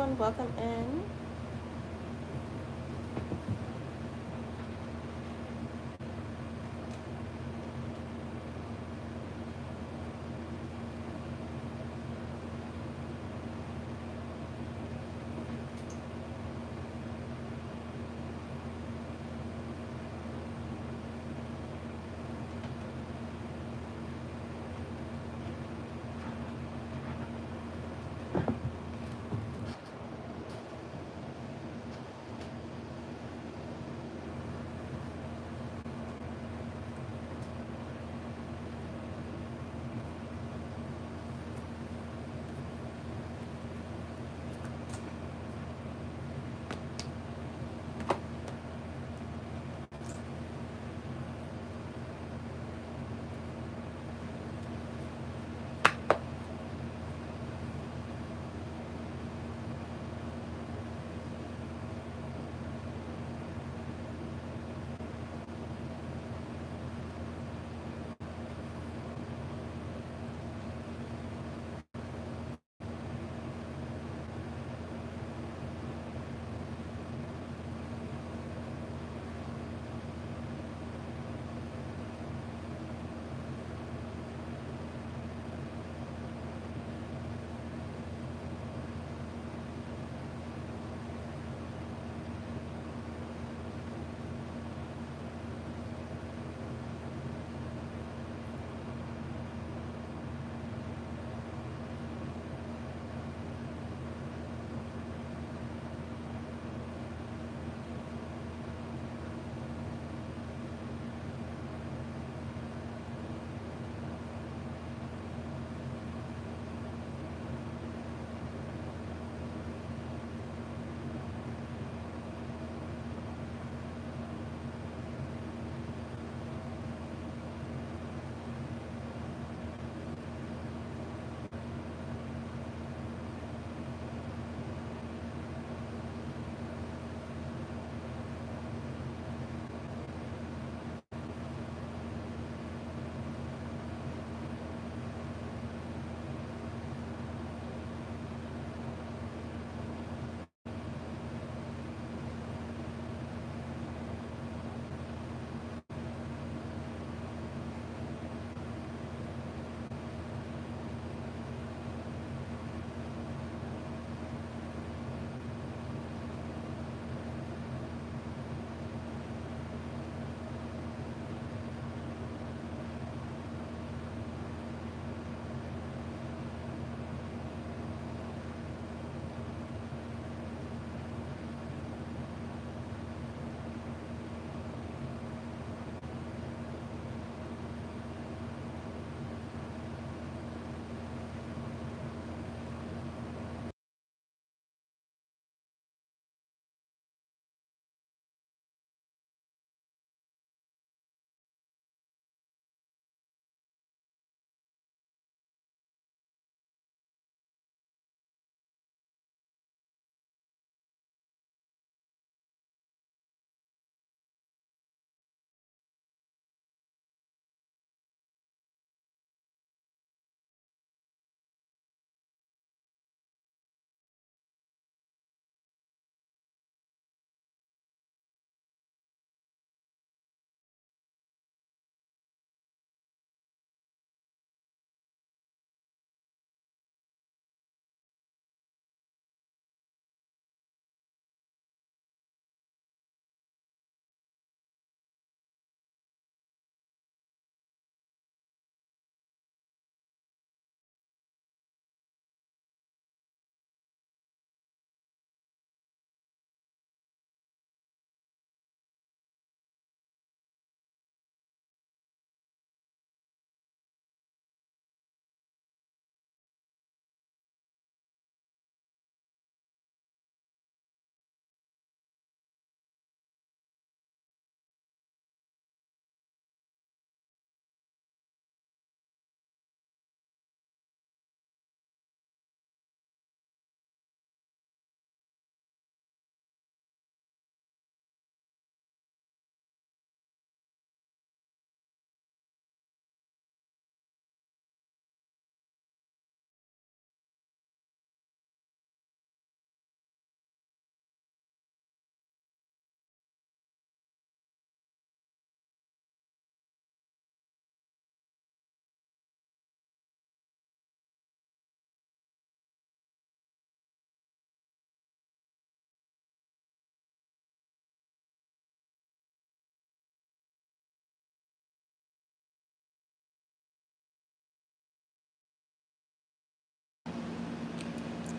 welcome, welcome in.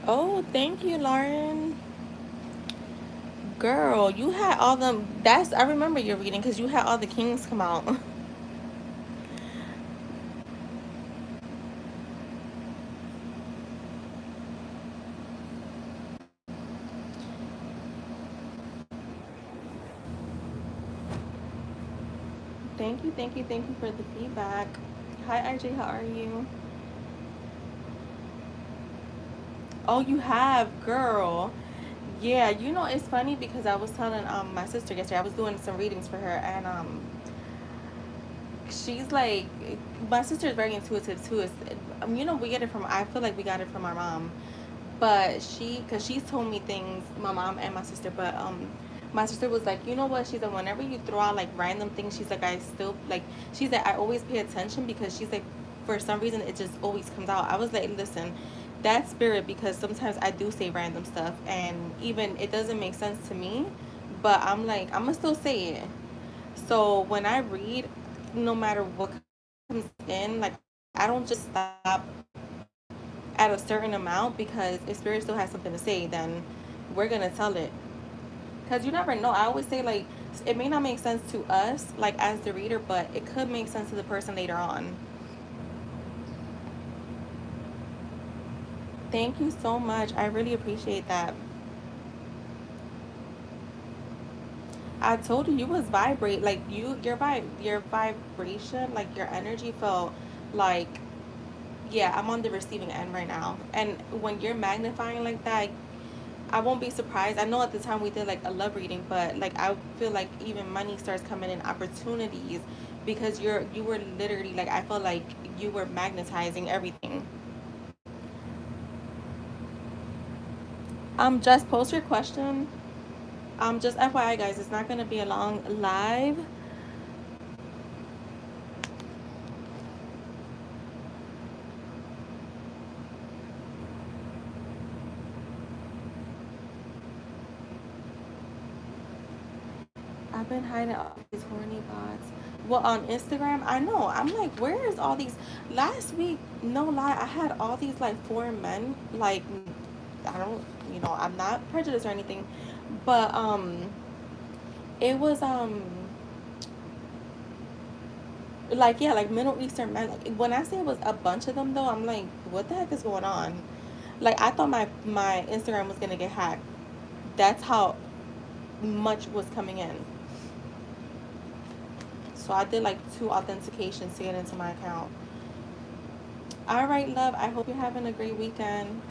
Oh, thank you, Lauren. Girl, you had all them. That's I remember your reading because you had all the kings come out. Thank you, thank you, thank you for the feedback. Hi, RJ. How are you? Oh, you have, girl. Yeah, you know it's funny because I was telling my sister yesterday I was doing some readings for her and she's like my sister is very intuitive too. It's, you know we get it from I feel like we got it from our mom, but because she's told me things, my mom and my sister, but my sister was like, you know what, she's like, whenever you throw out like random things, she's like, I still like, she's like, I always pay attention because she's like, for some reason it just always comes out. I was like, listen, that's spirit, because sometimes I do say random stuff and even it doesn't make sense to me, but I'm like, I'm gonna still say it. So when I read, no matter what comes in, like I don't just stop at a certain amount, because if spirit still has something to say, then we're gonna tell it. Because you never know. I always say like it may not make sense to us like as the reader, but it could make sense to the person later on. Thank you so much. I really appreciate that. I told you was vibrate like your vibration, like your energy felt like, yeah, I'm on the receiving end right now. And when you're magnifying like that, I won't be surprised. I know at the time we did like a love reading, but like I feel like even money starts coming in, opportunities, because you were literally like, I felt like you were magnetizing everything. Just post your question. Just FYI guys, it's not gonna be a long live. I've been hiding all these horny bots. Well, on Instagram, I know. I'm like, where is all these? Last week, no lie, I had all these like foreign men. Like, I don't, I'm not prejudiced or anything, but it was like, yeah, like Middle Eastern men. Like, when I say it was a bunch of them, though, I'm like, what the heck is going on? Like, I thought my Instagram was gonna get hacked. That's how much was coming in. So I did like 2 authentications to get into my account. All right, love. I hope you're having a great weekend.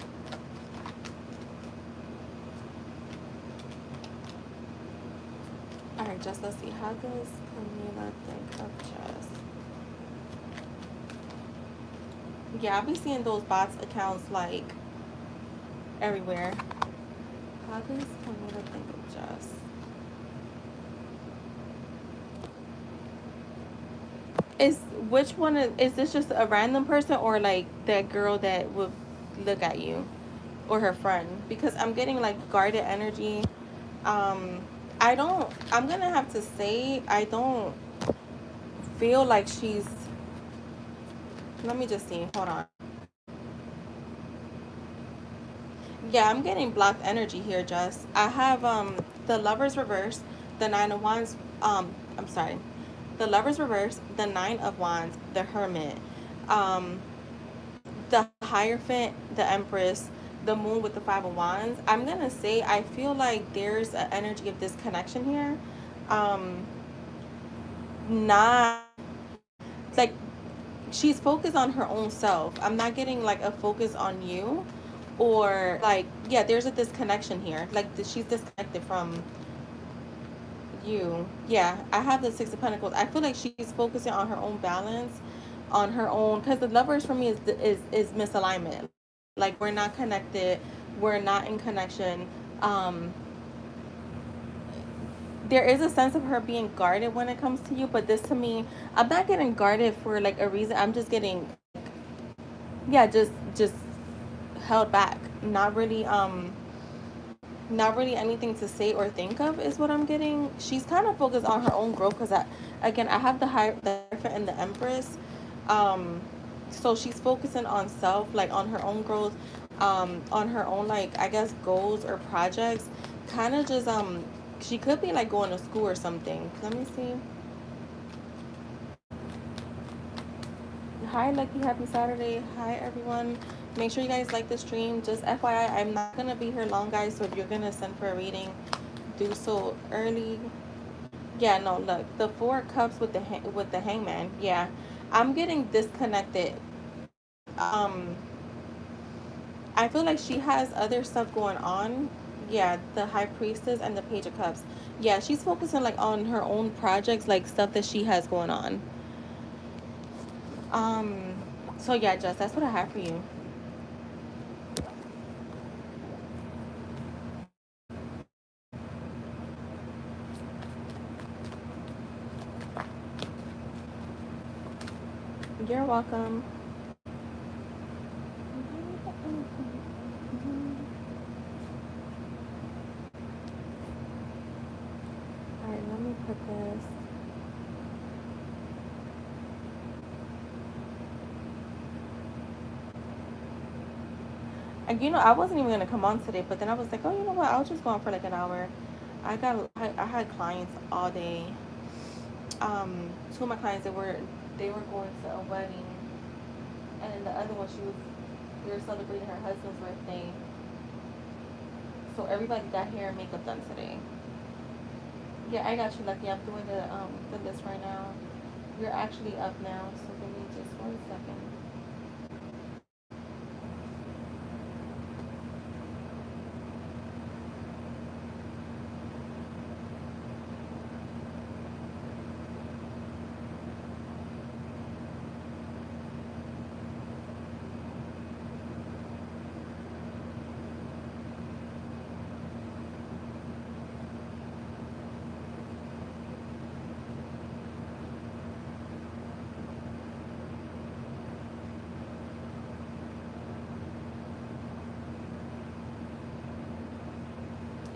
All right, just let's see. How does Camila think of chess? Yeah, I'll be seeing those bots accounts like everywhere. How does Camila think of chess? Is which one is this? Just a random person or like that girl that would look at you, or her friend? Because I'm getting like guarded energy. Um, I don't. I'm gonna have to say I don't feel like she's. Let me just see. Hold on. Yeah, I'm getting blocked energy here, Jess. I have the lovers reverse, the 9 of wands, I'm sorry. The lovers reverse, the 9 of wands, the hermit, um, the hierophant, the empress, the moon with the 5 of wands. I'm gonna say I feel like there's an energy of disconnection here. Um, not like she's focused on her own self. I'm not getting like a focus on you, or like, yeah, there's a disconnection here. Like she's disconnected from you. Yeah, I have the 6 of pentacles. I feel like she's focusing on her own balance, on her own, because the lovers for me is misalignment. Like we're not connected, we're not in connection. um there is a sense of her being guarded when it comes to you, but this to me, I'm not getting guarded for like a reason. I'm just getting, yeah, just held back. Not really anything to say or think of is what I'm getting. She's kind of focused on her own growth, because again, I have the Hierophant and the Empress. um so she's focusing on self, like on her own growth, on her own, like, I guess, goals or projects. Kind of just, she could be like going to school or something. Let me see. Hi, Lucky. Happy Saturday. Hi, everyone. Make sure you guys like the stream. Just FYI, I'm not going to be here long, guys. So if you're going to send for a reading, do so early. Yeah, no, look. The Four of Cups with with the Hangman. Yeah. I'm getting disconnected. I feel like she has other stuff going on. Yeah, the High Priestess and the Page of Cups. Yeah, she's focusing like on her own projects, like stuff that she has going on. Um, so yeah, Jess, that's what I have for you. You're welcome. All right, let me put this. And I wasn't even gonna come on today, but then I was like, oh, you know what? I'll just go on for like an hour. I had clients all day. Two of my clients they were going to a wedding, and then the other one we were celebrating her husband's birthday. So everybody got hair and makeup done today. Yeah, I got you, Lucky. I'm doing the list right now. You're actually up now, so give me just 1 second.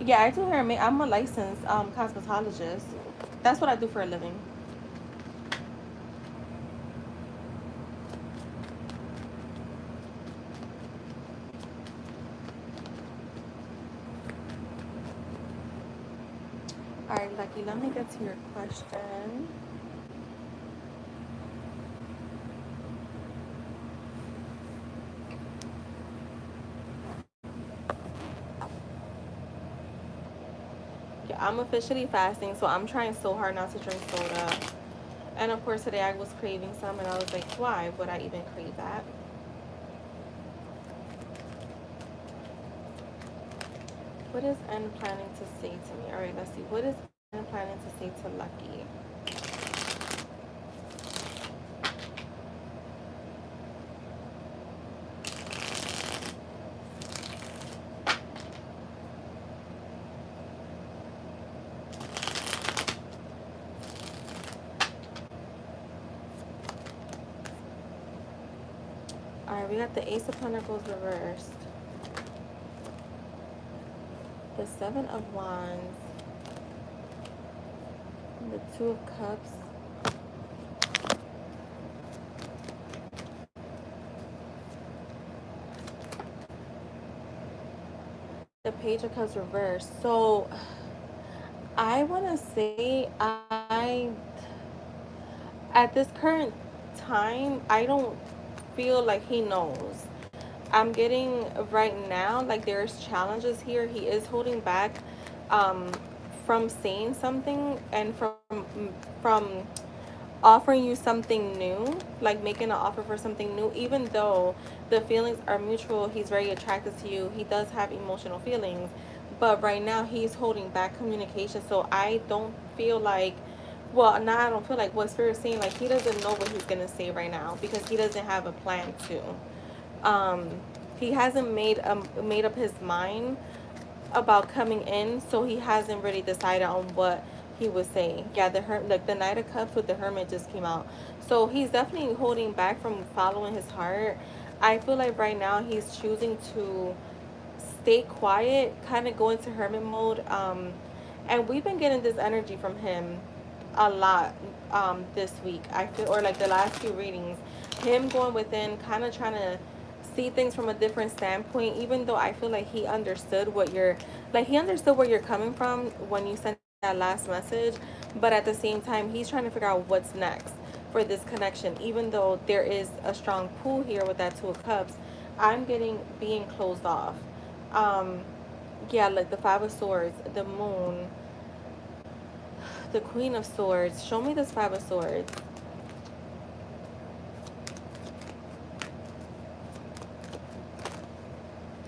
Yeah, I do hair and makeup. I'm a licensed cosmetologist. That's what I do for a living. All right, Lucky. Let me get to your question. Yeah, I'm officially fasting, so I'm trying so hard not to drink soda. And of course, today I was craving some, and I was like, why would I even crave that? What is N planning to say to me? All right, let's see. What is N planning to say to Lucky? All right, we got the Ace of Pentacles reversed, the Seven of Wands, and the Two of Cups, the Page of Cups reversed. So I want to say at this current time, I don't feel like he knows. I'm getting right now, like, there's challenges here. He is holding back um, from saying something, and from offering you something new, like making an offer for something new, even though the feelings are mutual. He's very attracted to you. He does have emotional feelings, but right now he's holding back communication. So I don't feel like, well, now I don't feel like what Spirit's saying, like, he doesn't know what he's gonna say right now because he doesn't have a plan to. Um, he hasn't made up his mind about coming in, so he hasn't really decided on what he would say. Yeah, like the Knight of Cups with the Hermit just came out, so he's definitely holding back from following his heart. I feel like right now he's choosing to stay quiet, kind of go into hermit mode. And we've been getting this energy from him a lot this week. I feel, or like the last few readings, him going within, kind of trying to see things from a different standpoint, even though I feel like he understood what you're like he understood where you're coming from when you sent that last message, but at the same time he's trying to figure out what's next for this connection. Even though there is a strong pull here with that 2 of Cups, I'm getting being closed off. um yeah, like the 5 of Swords, the Moon, the Queen of Swords. Show me this 5 of Swords.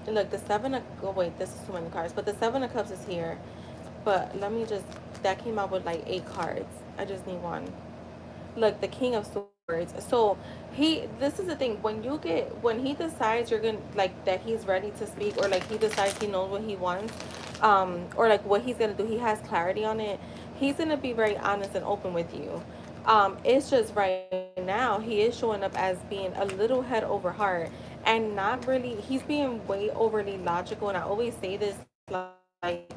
Look, the oh wait, this is too many cards, but the 7 of Cups is here. But let me just, that came out with like 8 cards. I just need one. Look, the King of Swords. So this is the thing, when he decides you're gonna, like, that he's ready to speak, or like he decides he knows what he wants, or like what he's gonna do, he has clarity on it, he's gonna be very honest and open with you. It's just right now he is showing up as being a little head over heart, and not really, he's being way overly logical. And I always say this, like,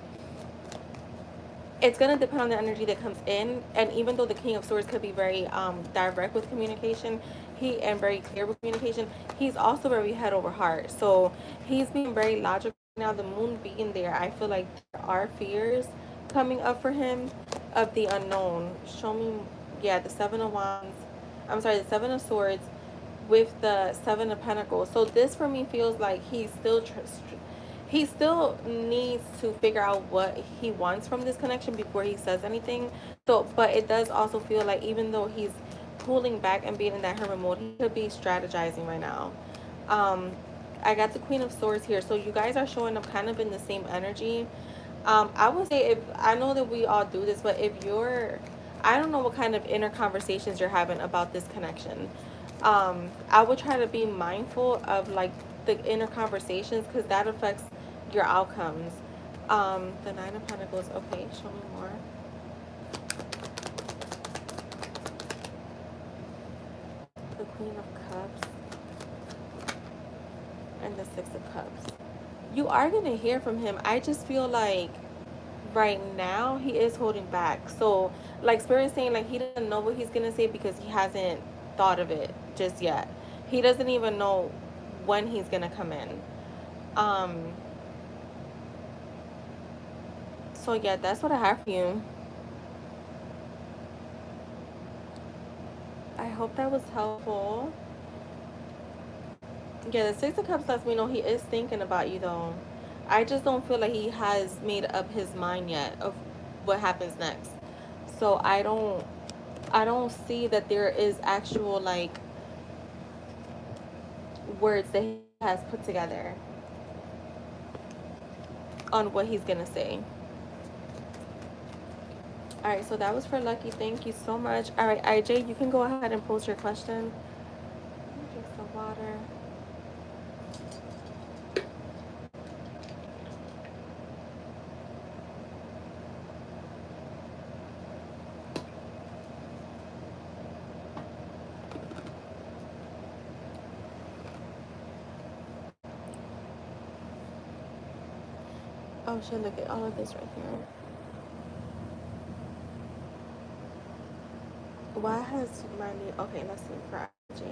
it's gonna depend on the energy that comes in. And even though the King of Swords could be very direct with communication, he and very clear with communication, he's also very head over heart. So he's being very logical right now. The Moon being there, I feel like there are fears coming up for him of the unknown. Show me, yeah, the 7 of Wands. I'm sorry, the 7 of Swords with the 7 of Pentacles. So this for me feels like he still needs to figure out what he wants from this connection before he says anything. So, but it does also feel like even though he's pulling back and being in that hermit mode, he could be strategizing right now. Um, I got the Queen of Swords here, so you guys are showing up kind of in the same energy. I would say, if I know that we all do this, but if you're, I don't know what kind of inner conversations you're having about this connection. I would try to be mindful of like the inner conversations, because that affects your outcomes. The 9 of Pentacles. Okay, show me more. The Queen of Cups and the 6 of Cups. You are gonna hear from him. I just feel like right now he is holding back. So, like, Spirit saying, like, he doesn't know what he's gonna say because he hasn't thought of it just yet. He doesn't even know when he's gonna come in. Um, so yeah, that's what I have for you. I hope that was helpful. Yeah, the 6 of Cups lets me know he is thinking about you though. I just don't feel like he has made up his mind yet of what happens next. So I don't see that there is actual like words that he has put together on what he's gonna say. All right, so that was for Lucky. Thank you so much. All right, IJ, you can go ahead and post your question. Drink some water. Oh shit, look at all of this right here. Why has my Leo, okay, let's see, for IJ.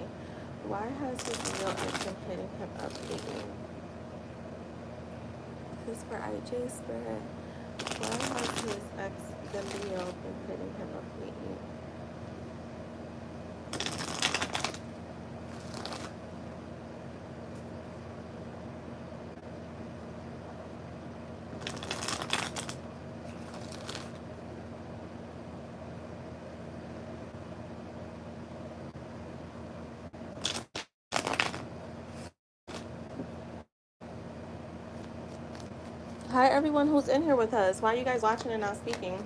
Why has his Leo ex been hitting him up lately? This is for IJ Spirit. Why has his ex, the Leo, been hitting him up lately? Hi everyone who's in here with us. Why are you guys watching and not speaking?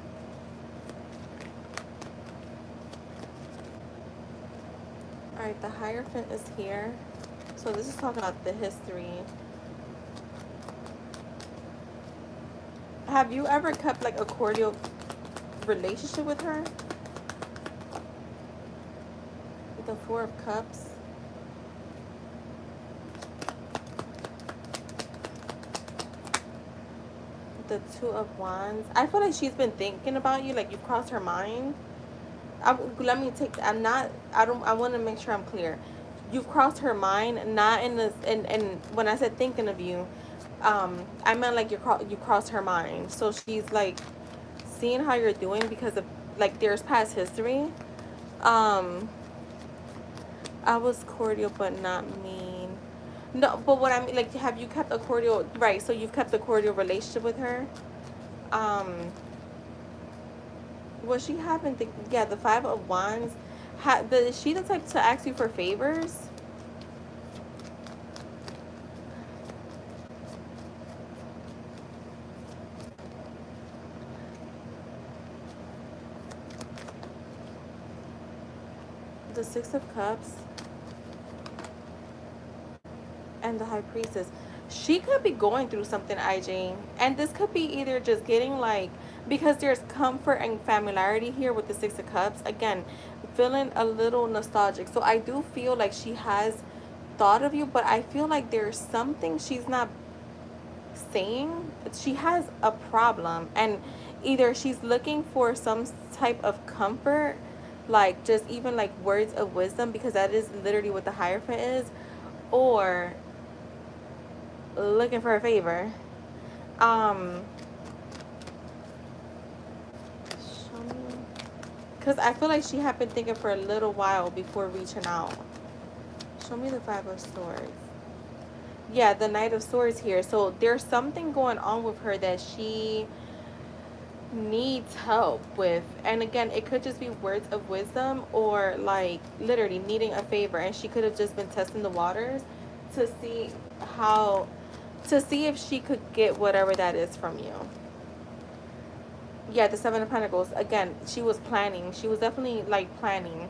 Alright, the Hierophant is here. So this is talking about the history. Have you ever kept like a cordial relationship with her? The 4 of Cups. The 2 of Wands. I feel like she's been thinking about you, like you've crossed her mind. Let me take, I'm not, I don't, I want to make sure I'm clear. you've crossed her mind, not in this, and when I said thinking of you, I meant like you crossed her mind. So she's like seeing how you're doing because of like there's past history. Um, I was cordial but not mean. No, but what I mean, like, have you kept a cordial, right? So you've kept a cordial relationship with her. Um, was she having the, yeah, the Five of Wands? Is she the type to ask you for favors? The Six of Cups and the High Priestess. She could be going through something, IJ. And this could be either just getting like, because there's comfort and familiarity here with the Six of Cups. Again, feeling a little nostalgic. So I do feel like she has thought of you, but I feel like there's something she's not saying. She has a problem, and either she's looking for some type of comfort, like just even like words of wisdom, because that is literally what the Hierophant is, or looking for a favor. Um, show me, because I feel like she had been thinking for a little while before reaching out. Show me the Five of Swords. Yeah, the Knight of Swords here. So there's something going on with her that she needs help with. And again, it could just be words of wisdom or like literally needing a favor. And she could have just been testing the waters to see how, to see if she could get whatever that is from you. Yeah, the Seven of Pentacles. Again, she was planning. She was definitely like planning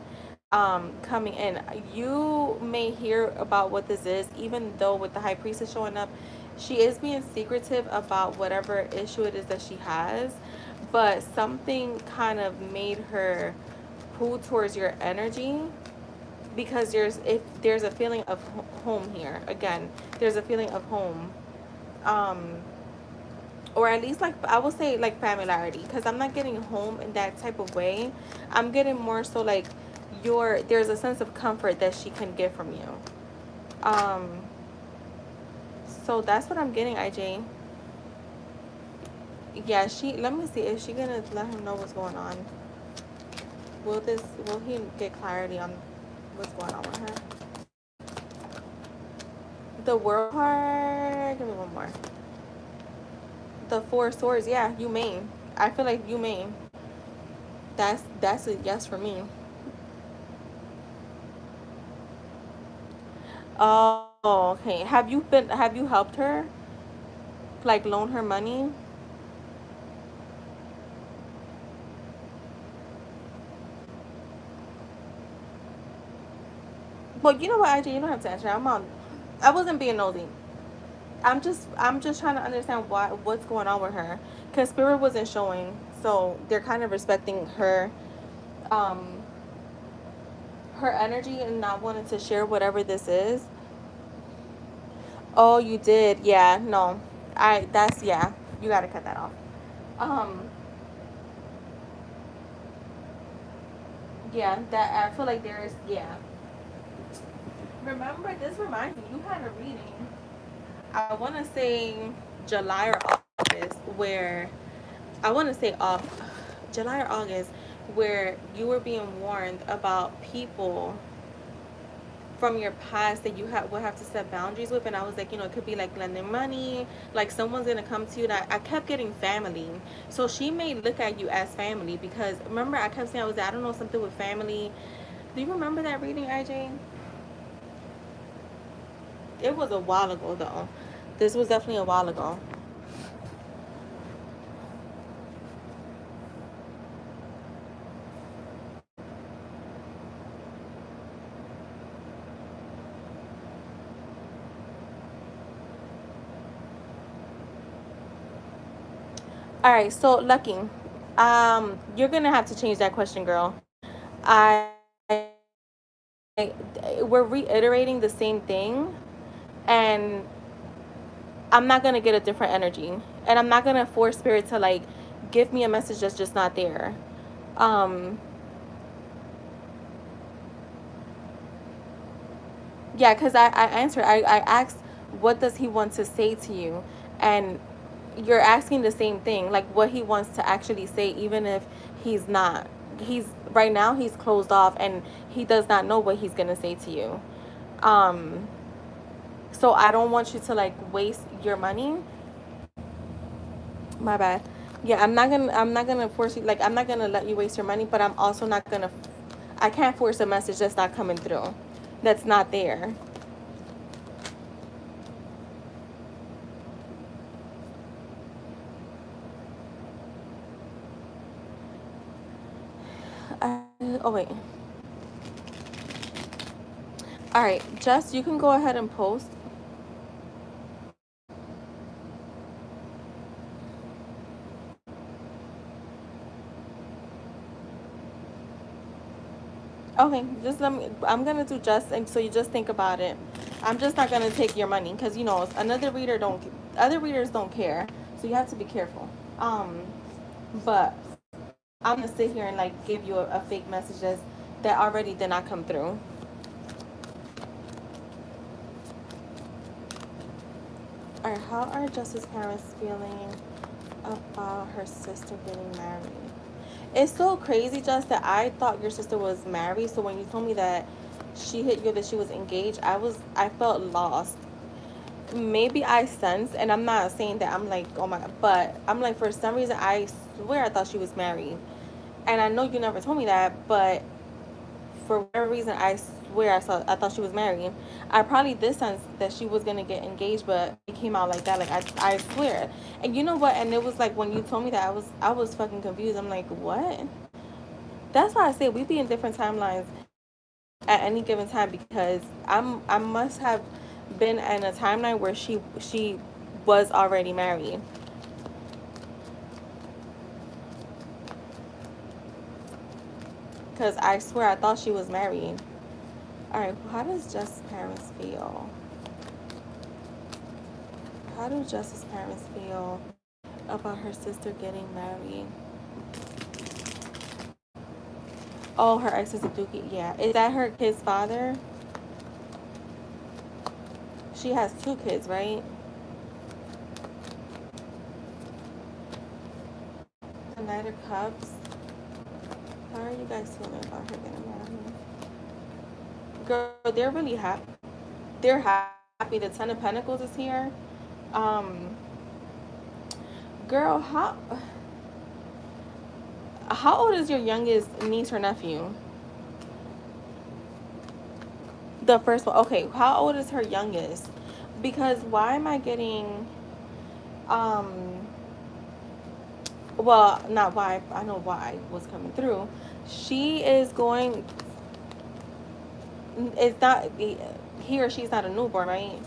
coming in. You may hear about what this is, even though with the High Priestess showing up, she is being secretive about whatever issue it is that she has, but something kind of made her pull towards your energy, because if there's a feeling of home here. Again, there's a feeling of home. um or at least like I would say like familiarity, because I'm not getting home in that type of way. I'm getting more so like there's a sense of comfort that she can get from you. um so that's what I'm getting, IJ. Yeah, she, let me see, is she gonna let him know what's going on? Will he get clarity on what's going on with her? The World card, give me one more. The Four of Swords. Yeah, you may. I feel like you may. That's a yes for me. Oh, okay. Have you helped her? Like loan her money? Well, you know what, IJ, you don't have to answer. I wasn't being nosy. I'm just trying to understand what's going on with her. Cause Spirit wasn't showing. So they're kind of respecting um her energy and not wanting to share whatever this is. Oh, you did. Yeah, no. That's, yeah. You got to cut that off. Um yeah, that I feel like there's, yeah. Remember, this reminds me, you had a reading. I want to say July or August, where I want to say off July or August, where you were being warned about people from your past that will have to set boundaries with. And I was like, it could be like lending money, like someone's gonna come to you. And I kept getting family, so she may look at you as family, because remember I kept saying, I don't know, something with family. Do you remember that reading, IJ? It was a while ago though. This was definitely a while ago. All right, so Lucky, you're gonna have to change that question, girl. I we're reiterating the same thing, and I'm not gonna get a different energy, and I'm not gonna force Spirit to like give me a message that's just not there. Um, Yeah, because I answered. I asked, what does he want to say to you? And you're asking the same thing, like what he wants to actually say, even if he's not. He's right now he's closed off and he does not know what he's gonna say to you. Um, so I don't want you to like waste your money. My bad. Yeah, I'm not gonna force you. Like I'm not gonna let you waste your money, but I'm also not gonna. I can't force a message that's not coming through. That's not there. I, oh wait. All right, Jess, you can go ahead and post. Okay, just let me. I'm gonna do just, and so you just think about it. I'm just not gonna take your money because you know another reader don't. Other readers don't care, so you have to be careful. But I'm gonna sit here and like give you a fake messages that already did not come through. All right, how are Jess's parents feeling about her sister getting married? It's so crazy, Jess, that I thought your sister was married. So when you told me that she hit you that she was engaged, I felt lost. Maybe I sensed, and I'm not saying that I'm like, oh my god, but I'm like, for some reason I swear I thought she was married. And I know you never told me that, but for whatever reason I swear I thought she was married. I probably did sense that she was gonna get engaged, but it came out like that. Like I swear. And you know what? And it was like when you told me that I was fucking confused. I'm like, what? That's why I say we be in different timelines at any given time because I must have been in a timeline where she was already married. Because I swear I thought she was married. All right, how does Jess's parents feel? How do Jess's parents feel about her sister getting married? Oh, her ex is a dookie. Yeah, is that her kid's father? She has two kids, right? The Knight of Cups. How are you guys feeling about her getting married? Girl, they're really happy. They're happy. The Ten of Pentacles is here. Um, girl, how old is your youngest niece or nephew? The first one. Okay, how old is her youngest? Because why am I getting um well, not why, I know why was coming through. She is going, it's not, he or she's not a newborn, right?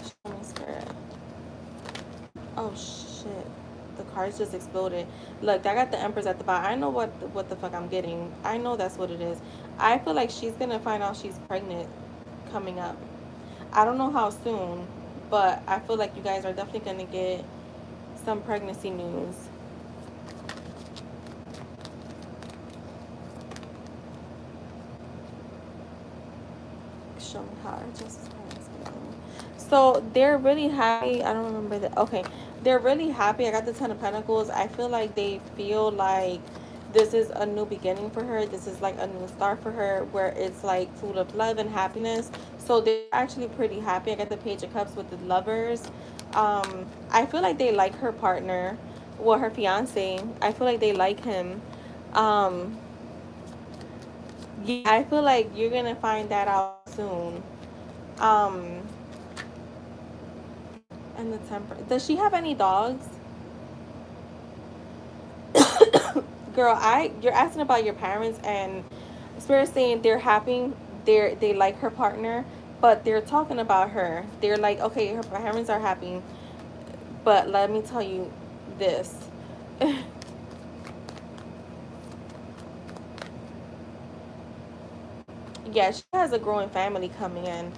Show me spirit. Oh shit. The cards just exploded. Look, I got the Empress at the bottom. I know what the fuck I'm getting. I know that's what it is. I feel like she's gonna find out she's pregnant coming up. I don't know how soon, but I feel like you guys are definitely gonna get some pregnancy news. Show me how Justice Parents feeling. So they're really happy. I don't remember that. Okay, they're really happy. I got the Ten of Pentacles. I feel like they feel like this is a new beginning for her. This is like a new start for her, where it's like full of love and happiness. So they're actually pretty happy. I got the Page of Cups with the lovers. I feel like they like her partner, well, her fiance. I feel like they like him. Um, yeah, I feel like you're gonna find that out soon. Um, and the temper. Does she have any dogs? Girl, you're asking about your parents and Spirit saying they're happy. They like her partner, but they're talking about her. They're like, okay, her parents are happy, but let me tell you this. Yeah, she has a growing family coming in.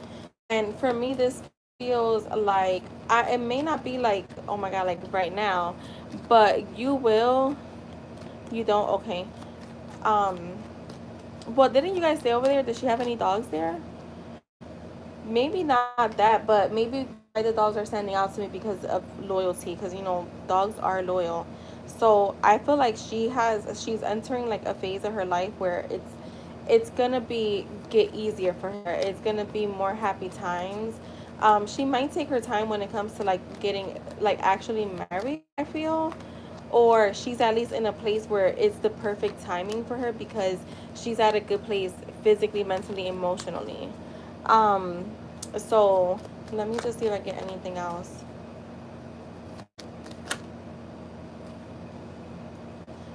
And for me, this feels like it may not be like, oh my God, like right now, but you will. You don't? Okay. Um, well, didn't you guys stay over there? Did she have any dogs there? maybe not that, but maybe why the dogs are standing out to me because of loyalty. Because dogs are loyal. So I feel like she's entering like a phase of her life where it's gonna be get easier for her. It's gonna be more happy times. She might take her time when it comes to like getting like actually married, I feel, or she's at least in a place where it's the perfect timing for her because she's at a good place physically, mentally, emotionally. Um, so let me just see if I get anything else.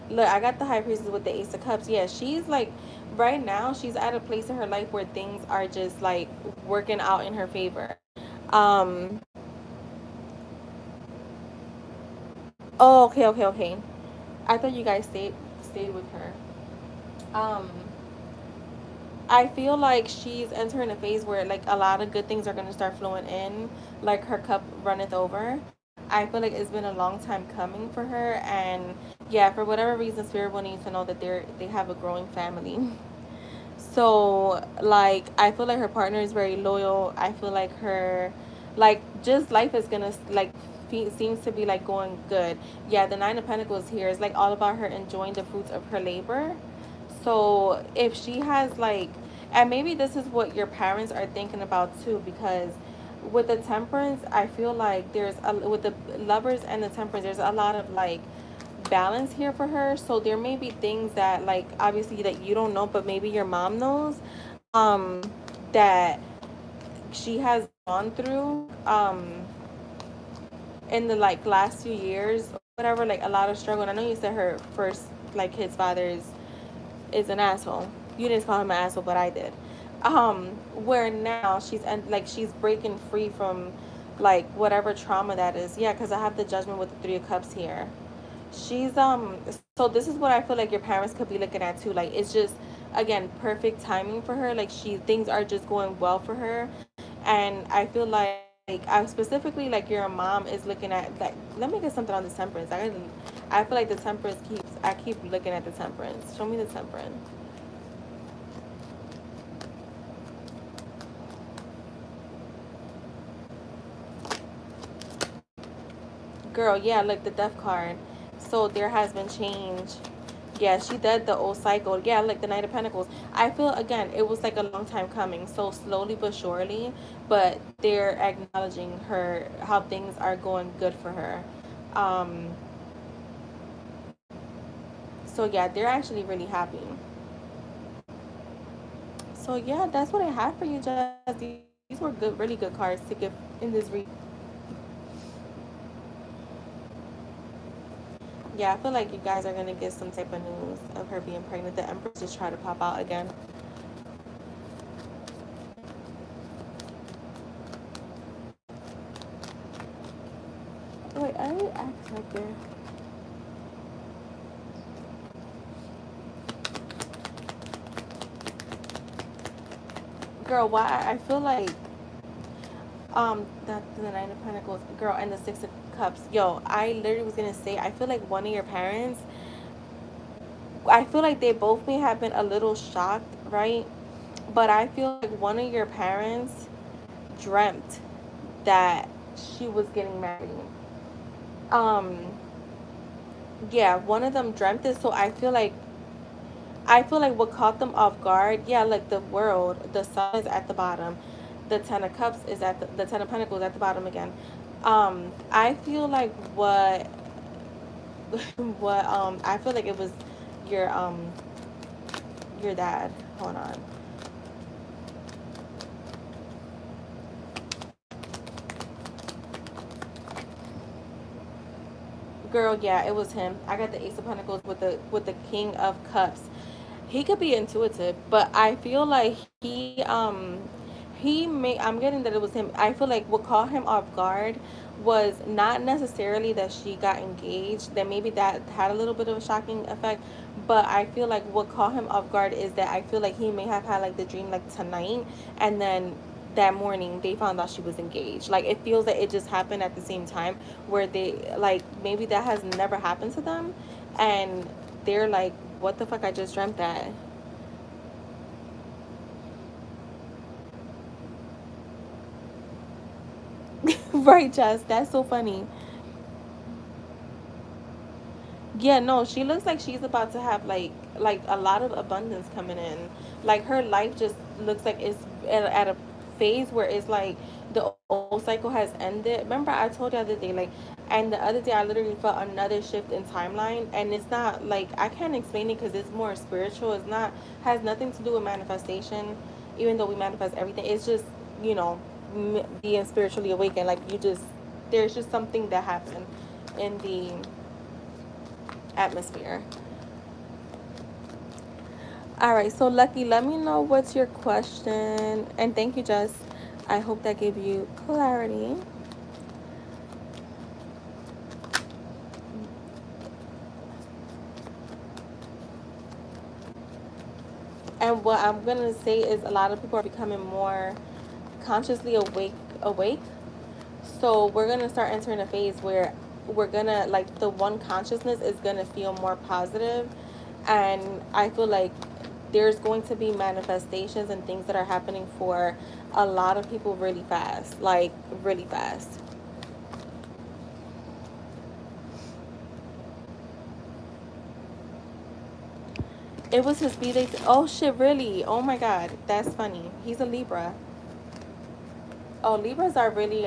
Look, I got the high priestess with the ace of cups. Yeah, she's like right now she's at a place in her life where things are just like working out in her favor. Um, oh, okay, okay, okay. I thought you guys stayed with her. Um, I feel like she's entering a phase where like a lot of good things are gonna start flowing in, like her cup runneth over. I feel like it's been a long time coming for her, and yeah, for whatever reason, Spirit will need to know that they have a growing family. So like I feel like her partner is very loyal. I feel like her, like just life is gonna like seems to be like going good. Yeah, the Nine of Pentacles here is like all about her enjoying the fruits of her labor. So if she has like, and maybe this is what your parents are thinking about too, because with the Temperance, I feel like with the Lovers and the Temperance, there's a lot of like balance here for her. So there may be things that like obviously that you don't know, but maybe your mom knows, um, that she has gone through, in the like last few years, or whatever, like a lot of struggle. And I know you said her first like kid's father is an asshole. You didn't call him an asshole, but I did. Where now like she's breaking free from like whatever trauma that is. Yeah, because I have the Judgment with the Three of Cups here. She's so this is what I feel like your parents could be looking at too. Like it's just again perfect timing for her. Like things are just going well for her, and I feel like I specifically like your mom is looking at like let me get something on the Temperance. I feel like the Temperance I keep looking at the Temperance. Show me the Temperance. Girl, yeah, like the Death card. So there has been change. Yeah, she did the old cycle. Yeah, like the Knight of Pentacles. I feel again, it was like a long time coming. So slowly but surely, but they're acknowledging her how things are going good for her. Um, so yeah, they're actually really happy. So yeah, that's what I have for you, Jazz. These were good, really good cards to give in this read. Yeah, I feel like you guys are gonna get some type of news of her being pregnant. The Empress just tried to pop out again. Wait, I asked right there. Girl, why I feel like that the Nine of Pentacles, girl, and the Six of Cups. Yo, I literally was gonna say I feel like one of your parents, I feel like they both may have been a little shocked, right? But I feel like one of your parents dreamt that she was getting married. Um, yeah, one of them dreamt it, so I feel like what caught them off guard, yeah, like the world, the sun is at the bottom, the Ten of Cups is the Ten of Pentacles at the bottom again. I feel like what I feel like it was your um your dad. Hold on. Girl, yeah, it was him. I got the Ace of Pentacles with the King of Cups. He could be intuitive, but I feel like he may I'm getting that it was him. I feel like what caught him off guard was not necessarily that she got engaged. That maybe that had a little bit of a shocking effect, but I feel like what caught him off guard is that I feel like he may have had like the dream like tonight, and then that morning they found out she was engaged. Like it feels like it just happened at the same time, where they like maybe that has never happened to them, and they're like, what the fuck, I just dreamt that. Right, Jess, that's so funny. Yeah, no, she looks like she's about to have like a lot of abundance coming in. Like her life just looks like it's at a phase where it's like the old cycle has ended. Remember I told you the other day, like, and the other day I literally felt another shift in timeline, and it's not like I can't explain it because it's more spiritual. It's not, has nothing to do with manifestation, even though we manifest everything. It's just, you know, being spiritually awakened. Like you just, there's just something that happened in the atmosphere. All right, so Lucky, let me know what's your question. And thank you, Jess. I hope that gave you clarity. And what I'm gonna say is a lot of people are becoming more consciously awake. So we're gonna start entering a phase where we're gonna, like, the one consciousness is gonna feel more positive, and I feel like there's going to be manifestations and things that are happening for a lot of people really fast, like really fast. It was his B-Day. Oh shit, really? Oh my god, that's funny. He's a Libra. Oh, Libras are really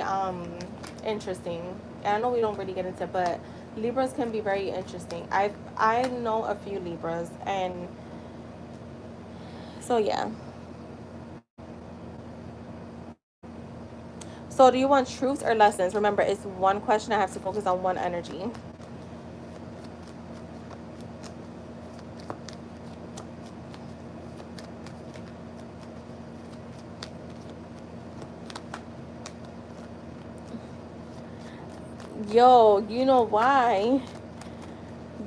interesting. And I know we don't really get into it, but Libras can be very interesting. I know a few Libras, and so yeah. So do you want truths or lessons? Remember, it's one question. I have to focus on one energy. Yo, you know why?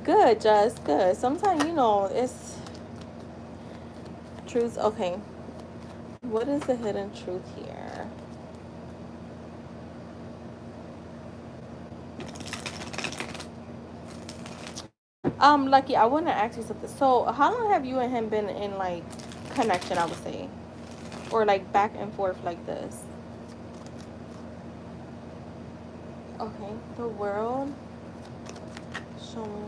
Good, just good. Sometimes, it's truths. Okay, what is the hidden truth here? Lucky, I want to ask you something. So, how long have you and him been in, like, connection, I would say? Or, like, back and forth like this? Okay, the world. Show me.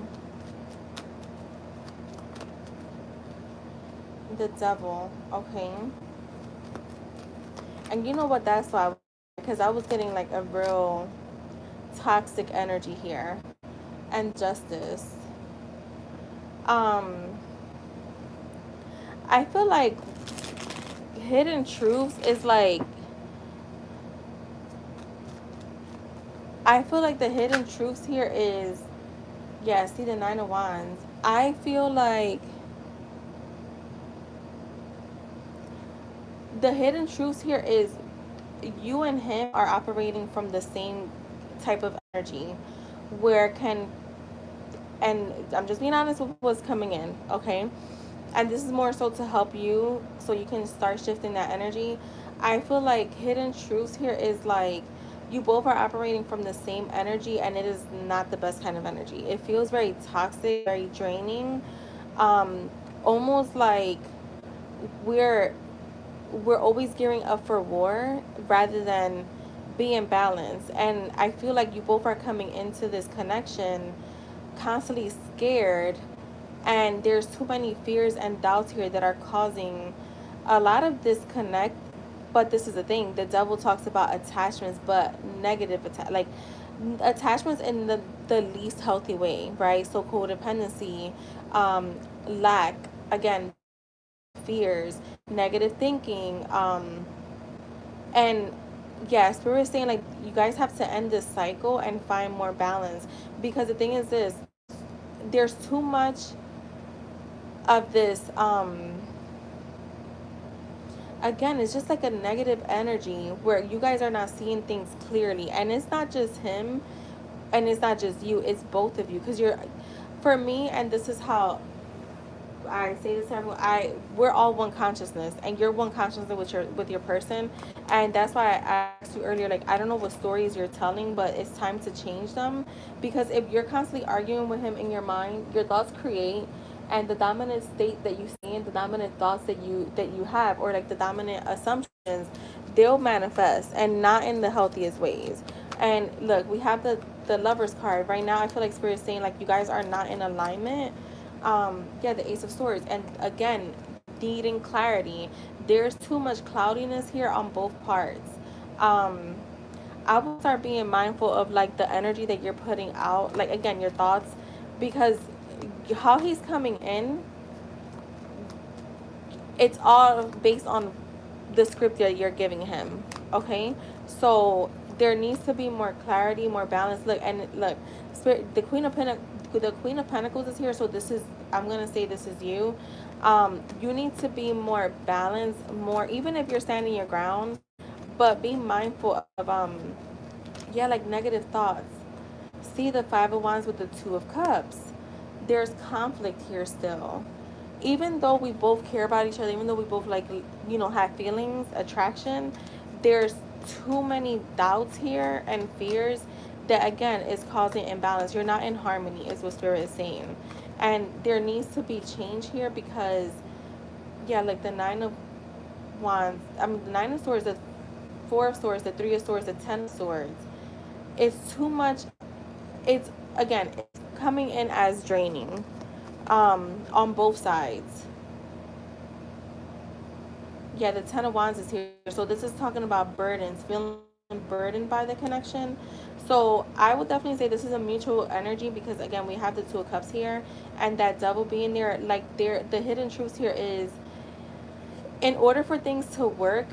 The devil. Okay. And you know what? That's why. Because I was getting, like, a real toxic energy here. And justice. Um, I feel like hidden truths is like, I feel like the hidden truths here is, yeah, see the Nine of Wands. I feel like the hidden truths here is you and him are operating from the same type of energy where can, and I'm just being honest with what's coming in, okay? And this is more so to help you so you can start shifting that energy. I feel like hidden truths here is like you both are operating from the same energy, and it is not the best kind of energy. It feels very toxic, very draining. Um, Almost like we're we're always gearing up for war rather than being balanced. And I feel like you both are coming into this connection constantly scared, and there's too many fears and doubts here that are causing a lot of disconnect. But this is the thing, the devil talks about attachments, but negative like attachments in the least healthy way, right? So codependency, lack, again, fears, negative thinking, and yeah, spirit is saying like you guys have to end this cycle and find more balance, because the thing is this, there's too much of this, again, it's just like a negative energy where you guys are not seeing things clearly, and it's not just him and it's not just you, it's both of you, because you're, for me, and this is how I say this to everyone, we're all one consciousness, and you're one consciousness with your person. And that's why I asked you earlier, like, I don't know what stories you're telling, but it's time to change them, because if you're constantly arguing with him in your mind, your thoughts create, and the dominant state that you see and the dominant thoughts that you have, or like the dominant assumptions, they'll manifest, and not in the healthiest ways. And look, we have the Lovers card right now. I feel like Spirit is saying like you guys are not in alignment. Yeah, the Ace of Swords, and again, needing clarity. There's too much cloudiness here on both parts. um I will start being mindful of like the energy that you're putting out, like again your thoughts, because how he's coming in, it's all based on the script that you're giving him. Okay, so there needs to be more clarity, more balance. Look, and look, spirit, the Queen of Pentacles is here. So this is, I'm gonna say this is you. You need to be more balanced, more, even if you're standing your ground, but be mindful of yeah, like negative thoughts. See the Five of Wands with the Two of Cups. There's conflict here still. Even though we both care about each other, even though we both like, have feelings, attraction, there's too many doubts here and fears that again is causing imbalance. You're not in harmony, is what Spirit is saying. And there needs to be change here because, yeah, like the Nine of Wands, I mean, the Nine of Swords, the Four of Swords, the Three of Swords, the Ten of Swords. It's too much. It's, again, it's coming in as draining on both sides. Yeah, the Ten of Wands is here. So this is talking about burdens, feeling burdened by the connection. So I would definitely say this is a mutual energy because again, we have the Two of Cups here and that double being there. Like there, the hidden truth here is, in order for things to work,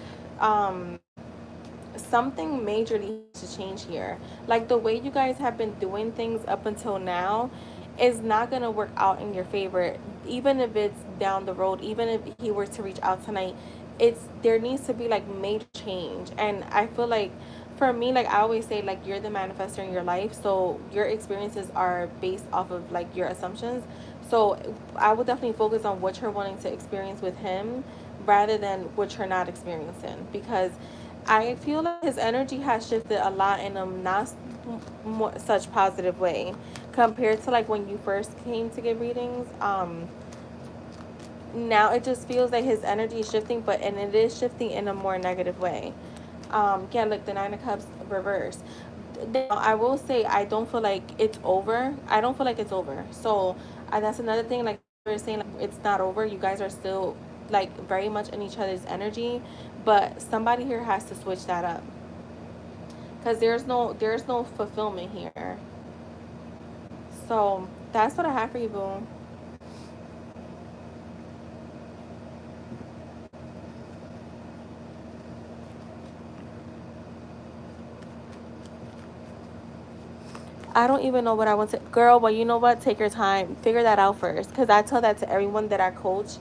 something majorly has to change here. Like the way you guys have been doing things up until now is not going to work out in your favor, even if it's down the road. Even if he were to reach out tonight, it's, there needs to be like major change. And I feel like for me, like I always say, like you're the manifestor in your life, so your experiences are based off of like your assumptions. So I would definitely focus on what you're wanting to experience with him rather than what you're not experiencing, because I feel like his energy has shifted a lot in a not such positive way compared to like when you first came to get readings. Now it just feels like his energy is shifting, but and it is shifting in a more negative way. Yeah, like the Nine of Cups reverse. Now, I will say I don't feel like it's over. I don't feel like it's over. So that's another thing. Like we're saying, like, it's not over. You guys are still like very much in each other's energy, but somebody here has to switch that up because there's no fulfillment here. So that's what I have for you, boo. I don't even know what I want to, girl. Well, you know what? Take your time, figure that out first. Because I tell that to everyone that I coach.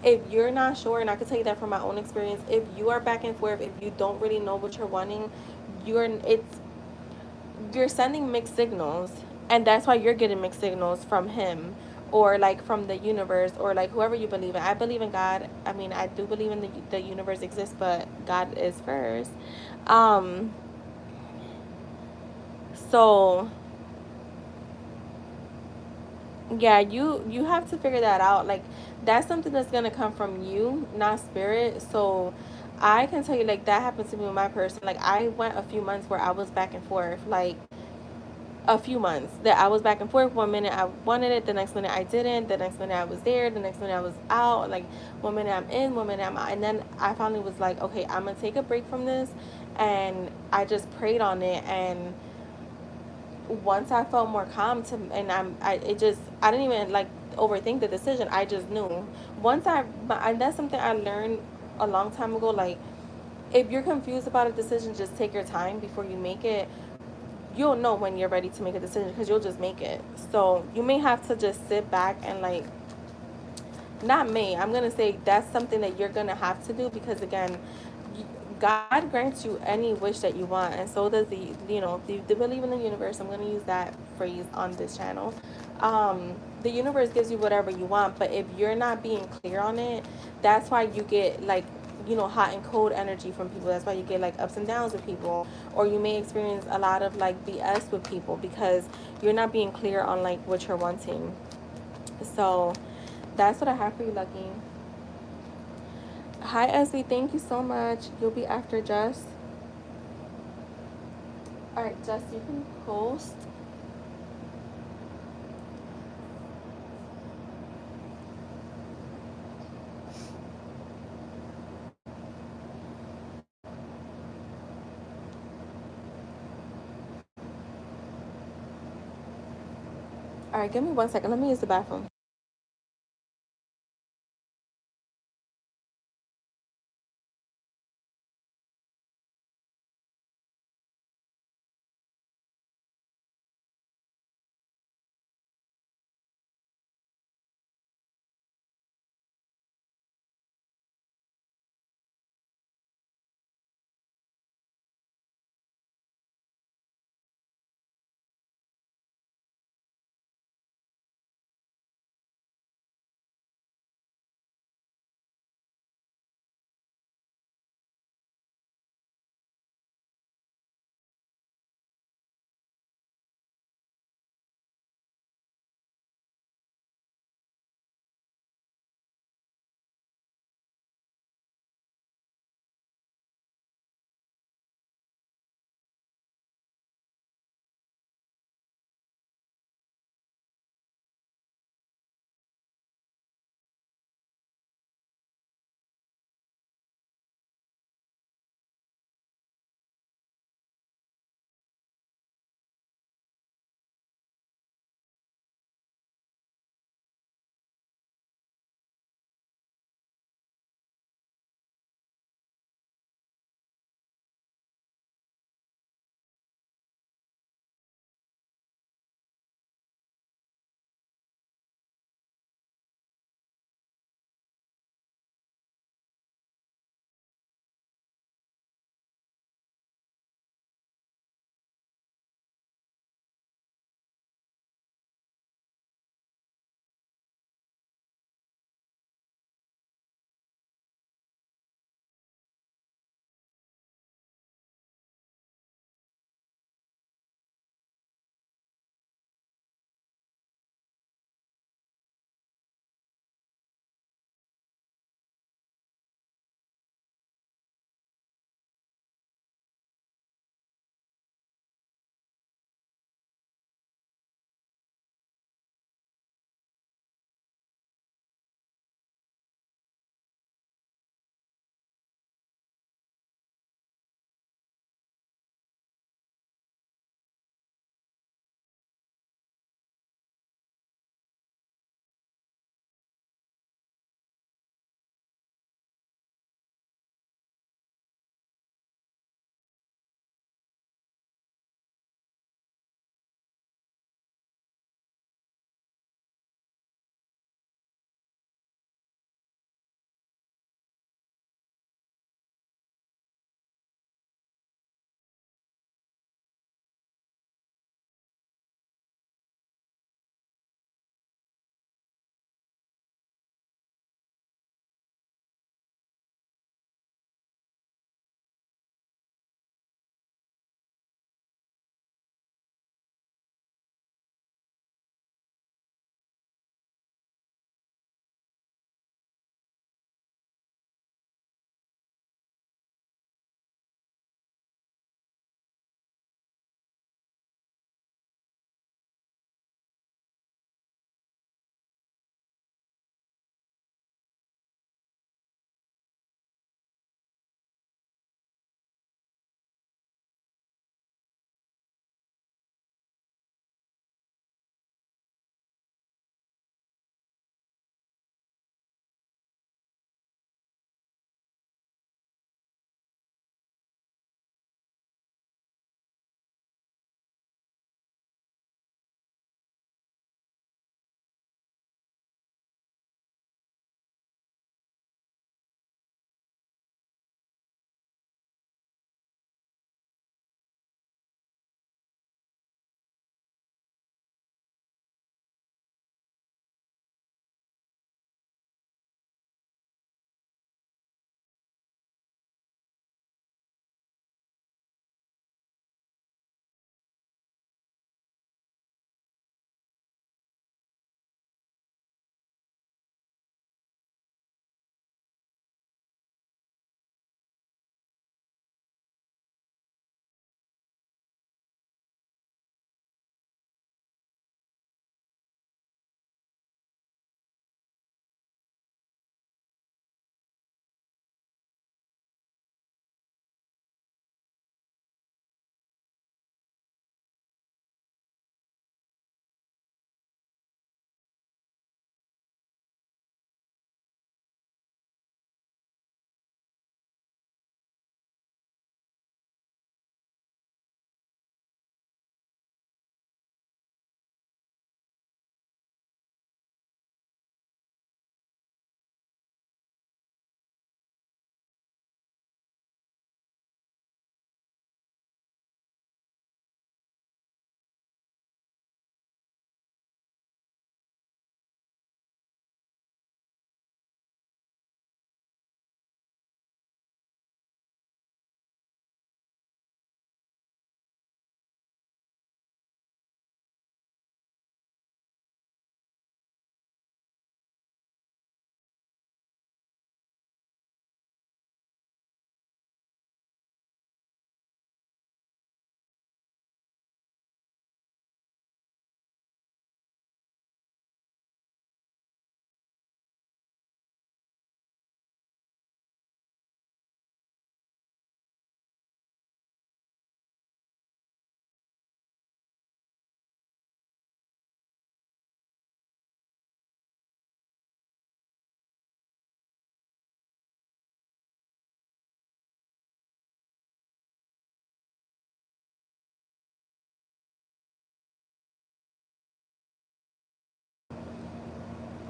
If you're not sure, and I can tell you that from my own experience, if you are back and forth, if you don't really know what you're wanting, you're sending mixed signals, and that's why you're getting mixed signals from him, or like from the universe, or like whoever you believe in. I believe in God. I mean, I do believe in the universe exists, but God is first. Um, so yeah, you have to figure that out. Like that's something that's gonna come from you, not spirit. So I can tell you, like, that happened to me with my person. Like I went a few months where I was back and forth, like a few months that I was back and forth. One minute I wanted it, the next minute I didn't, the next minute I was there, the next minute I was out. Like one minute I'm in, one minute I'm out. And then I finally was like, okay, I'm gonna take a break from this. And I just prayed on it, and once I felt more calm to, and I didn't even like overthink the decision. I just knew once and that's something I learned a long time ago. Like if you're confused about a decision, just take your time before you make it. You'll know when you're ready to make a decision because you'll just make it. So you may have to just sit back and like, not me, I'm gonna say that's something that you're gonna have to do because again, God grants you any wish that you want, and so does the believe in the universe. I'm gonna use that phrase on this channel. The universe gives you whatever you want, but if you're not being clear on it, that's why you get like, hot and cold energy from people. That's why you get like ups and downs with people, or you may experience a lot of like BS with people because you're not being clear on like what you're wanting. So that's what I have for you, Lucky. Hi, Essie. Thank you so much. You'll be after Jess. All right, Jess, you can post. All right, give me 1 second. Let me use the bathroom.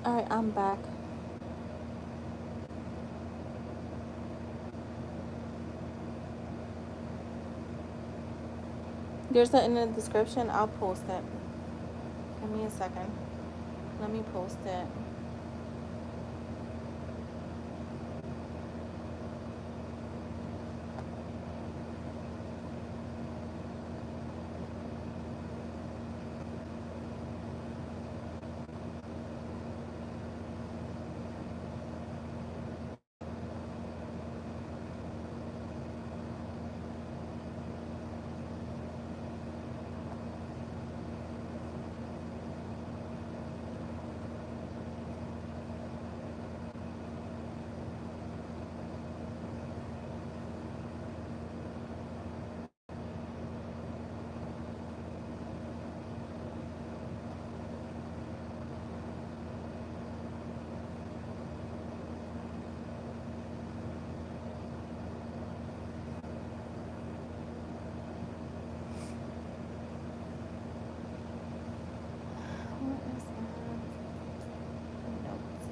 All right, I'm back. There's a in the description. I'll post it. Give me a second. Let me post it. What is that? Notes.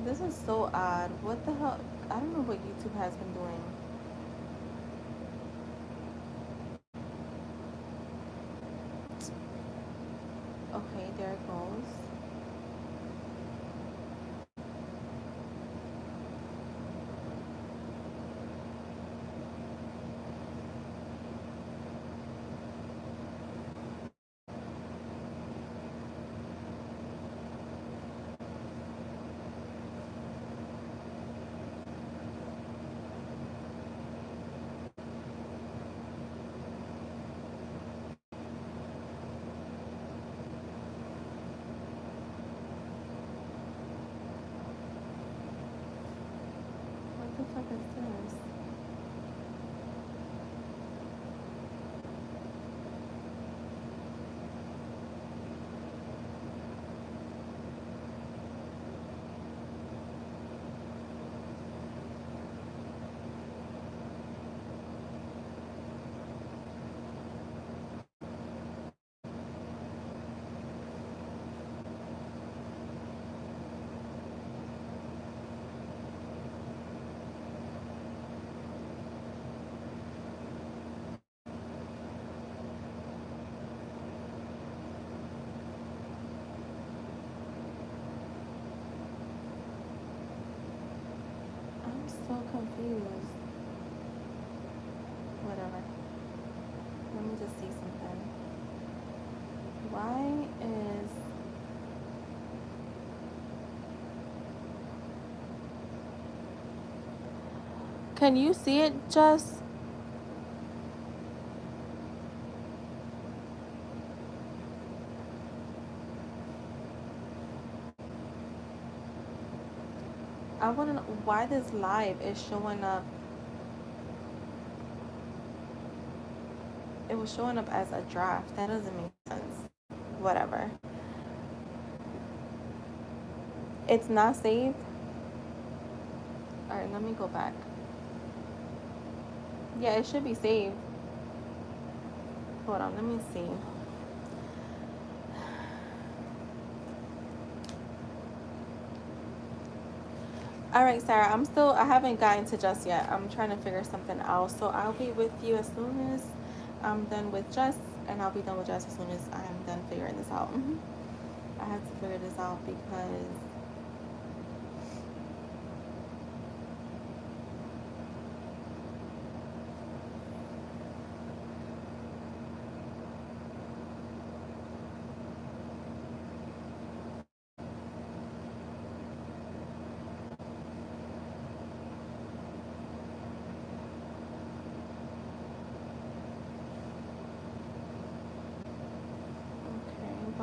This is so odd. What the hell? I don't know what YouTube has been doing. Okay, there it goes. What the fuck is this? I'm so confused. Whatever. Let me just see something. Why is... Can you see it, Jess? I want to know why this live is showing up. It was showing up as a draft. That doesn't make sense. Whatever. It's not saved. All right, let me go back. Yeah, it should be saved. Hold on, let me see. All right, Sarah, I haven't gotten to Jess yet. I'm trying to figure something out. So I'll be with you as soon as I'm done with Jess, and I'll be done with Jess as soon as I'm done figuring this out. Mm-hmm. I have to figure this out because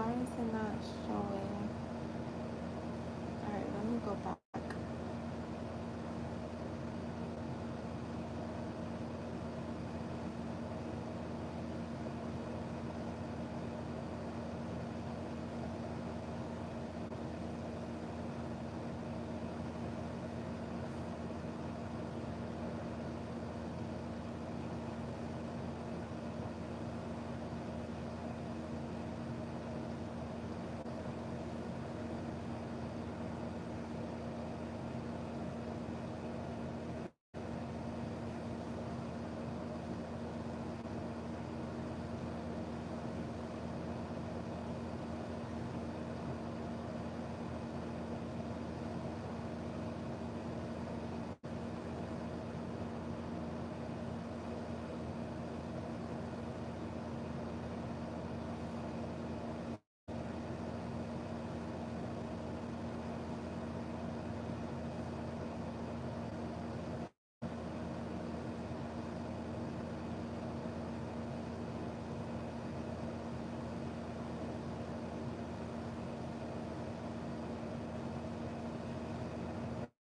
Why is it not showing? Alright, let me go back.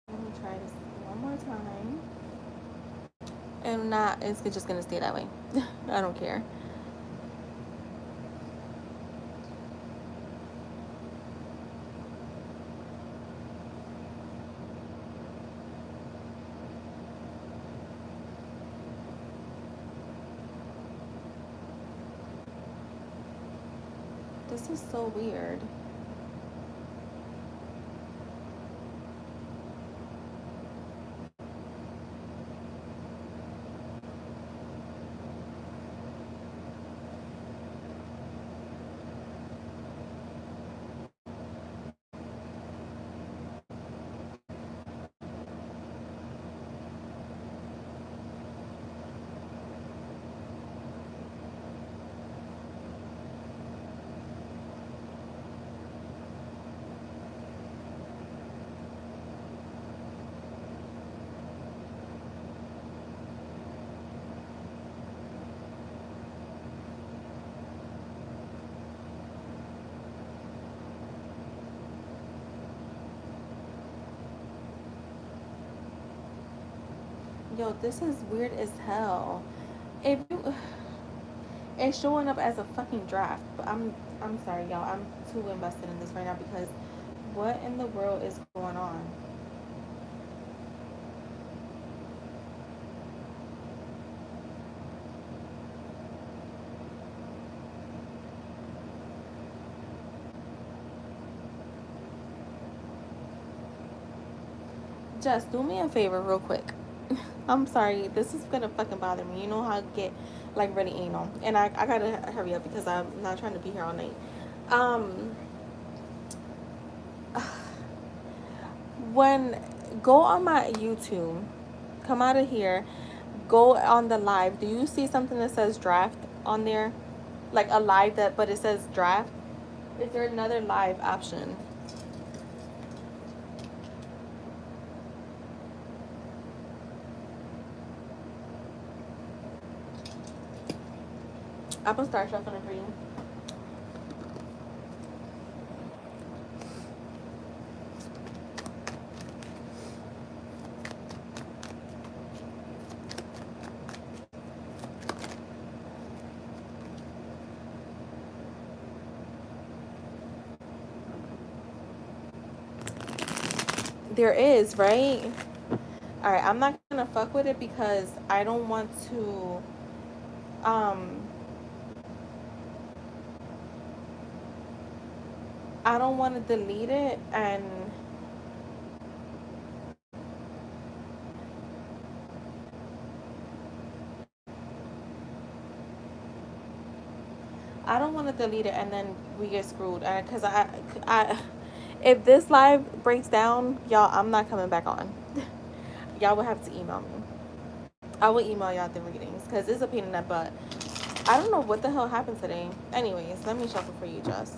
Let me try this one more time. And not, it's just gonna stay that way. I don't care. This is so weird. Yo, this is weird as hell. If you, it's showing up as a fucking draft, but I'm sorry, y'all. I'm too invested in this right now because what in the world is going on? Just do me a favor, real quick. I'm sorry, this is gonna fucking bother me. You know how I get like really anal, and I gotta hurry up because I'm not trying to be here all night. Um, when go on my YouTube, come out of here, go on the live. Do you see something that says draft on there? Like a live that, but it says draft. Is there another live option? I'm gonna start shuffling for you. There is, right? All right, I'm not gonna fuck with it because I don't want to. Um, I don't want to delete it, and I don't want to delete it, and then we get screwed. Cause if this live breaks down, y'all, I'm not coming back on. Y'all will have to email me. I will email y'all the readings, cause it's a pain in the butt. I don't know what the hell happened today. Anyways, let me shuffle for you, Jess.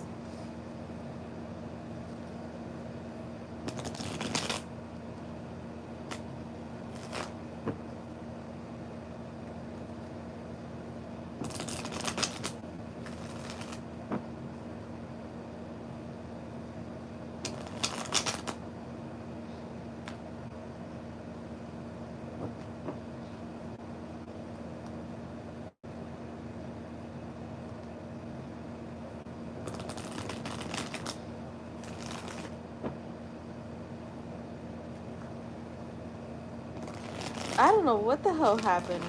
I don't know what the hell happened.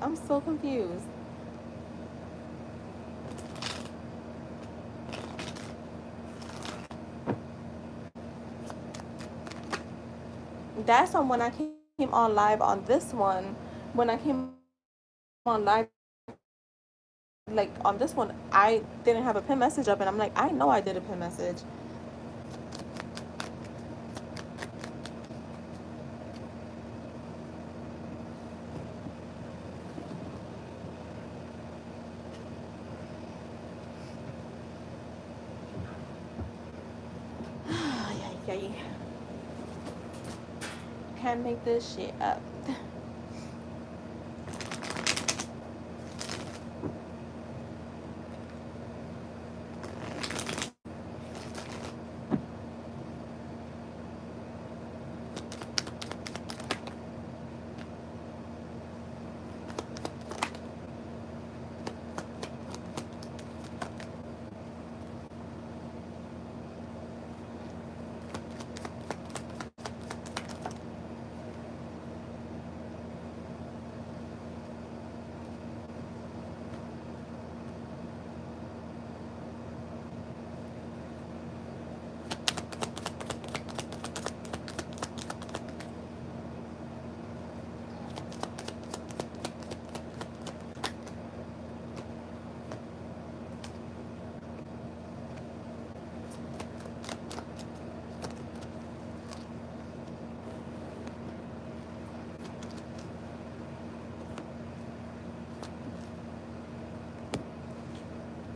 I'm so confused. That's on when I came on live on this one. When I came on live, like on this one, I didn't have a pin message up, and I'm like, I know I did a pin message. Yay. Can't make this shit up.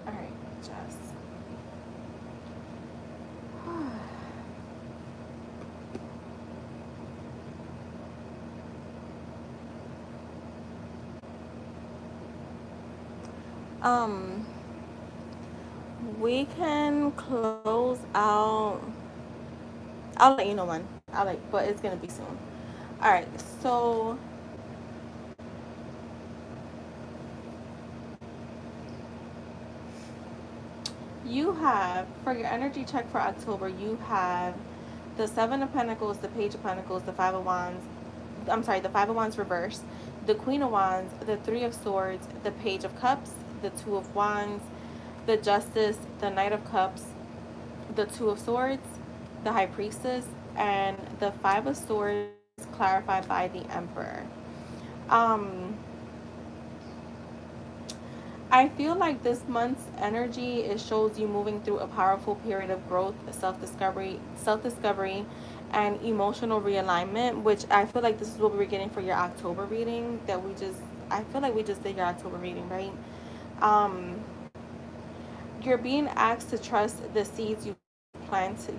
All right, Jess. um, we can close out. I'll let you know when. But it's gonna be soon. All right, so you have, for your energy check for October, you have the Seven of Pentacles, the Page of Pentacles, the Five of Wands. I'm sorry, the Five of Wands reversed, the Queen of Wands, the Three of Swords, the Page of Cups, the Two of Wands, the Justice, the Knight of Cups, the Two of Swords, the High Priestess, and the Five of Swords clarified by the Emperor. Um, I feel like this month's energy, it shows you moving through a powerful period of growth, self discovery, and emotional realignment. Which I feel like this is what we were getting for your October reading. I feel like we just did your October reading, right? Um, you're being asked to trust the seeds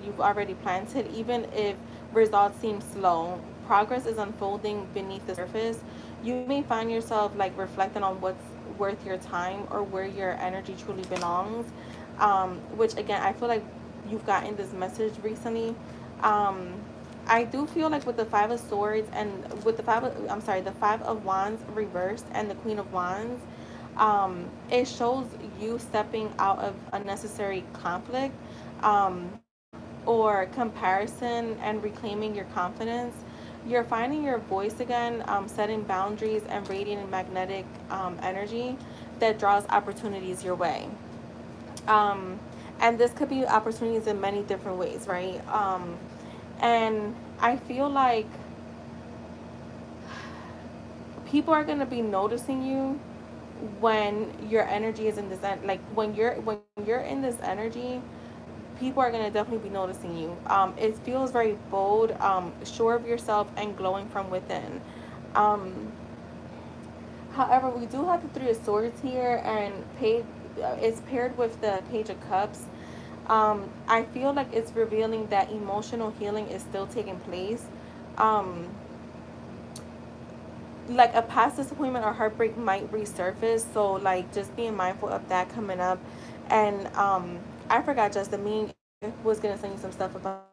you've already planted, even if results seem slow. Progress is unfolding beneath the surface. You may find yourself like reflecting on what's worth your time or where your energy truly belongs. Which again, I feel like you've gotten this message recently. Um, I do feel like with the Five of Swords and with the Five of Wands reversed and the Queen of Wands, it shows you stepping out of unnecessary conflict, or comparison, and reclaiming your confidence. You're finding your voice again, setting boundaries and radiating magnetic energy that draws opportunities your way. Um, and this could be opportunities in many different ways, right? And I feel like people are going to be noticing you when your energy is in this like when you're in this energy. People are going to definitely be noticing you. It feels very bold, sure of yourself, and glowing from within. um, However, we do have the Three of Swords here, and it's paired with the Page of Cups. I feel like it's revealing that emotional healing is still taking place. um, like a past disappointment or heartbreak might resurface, so like just being mindful of that coming up. And I forgot, just the me was gonna send you some stuff about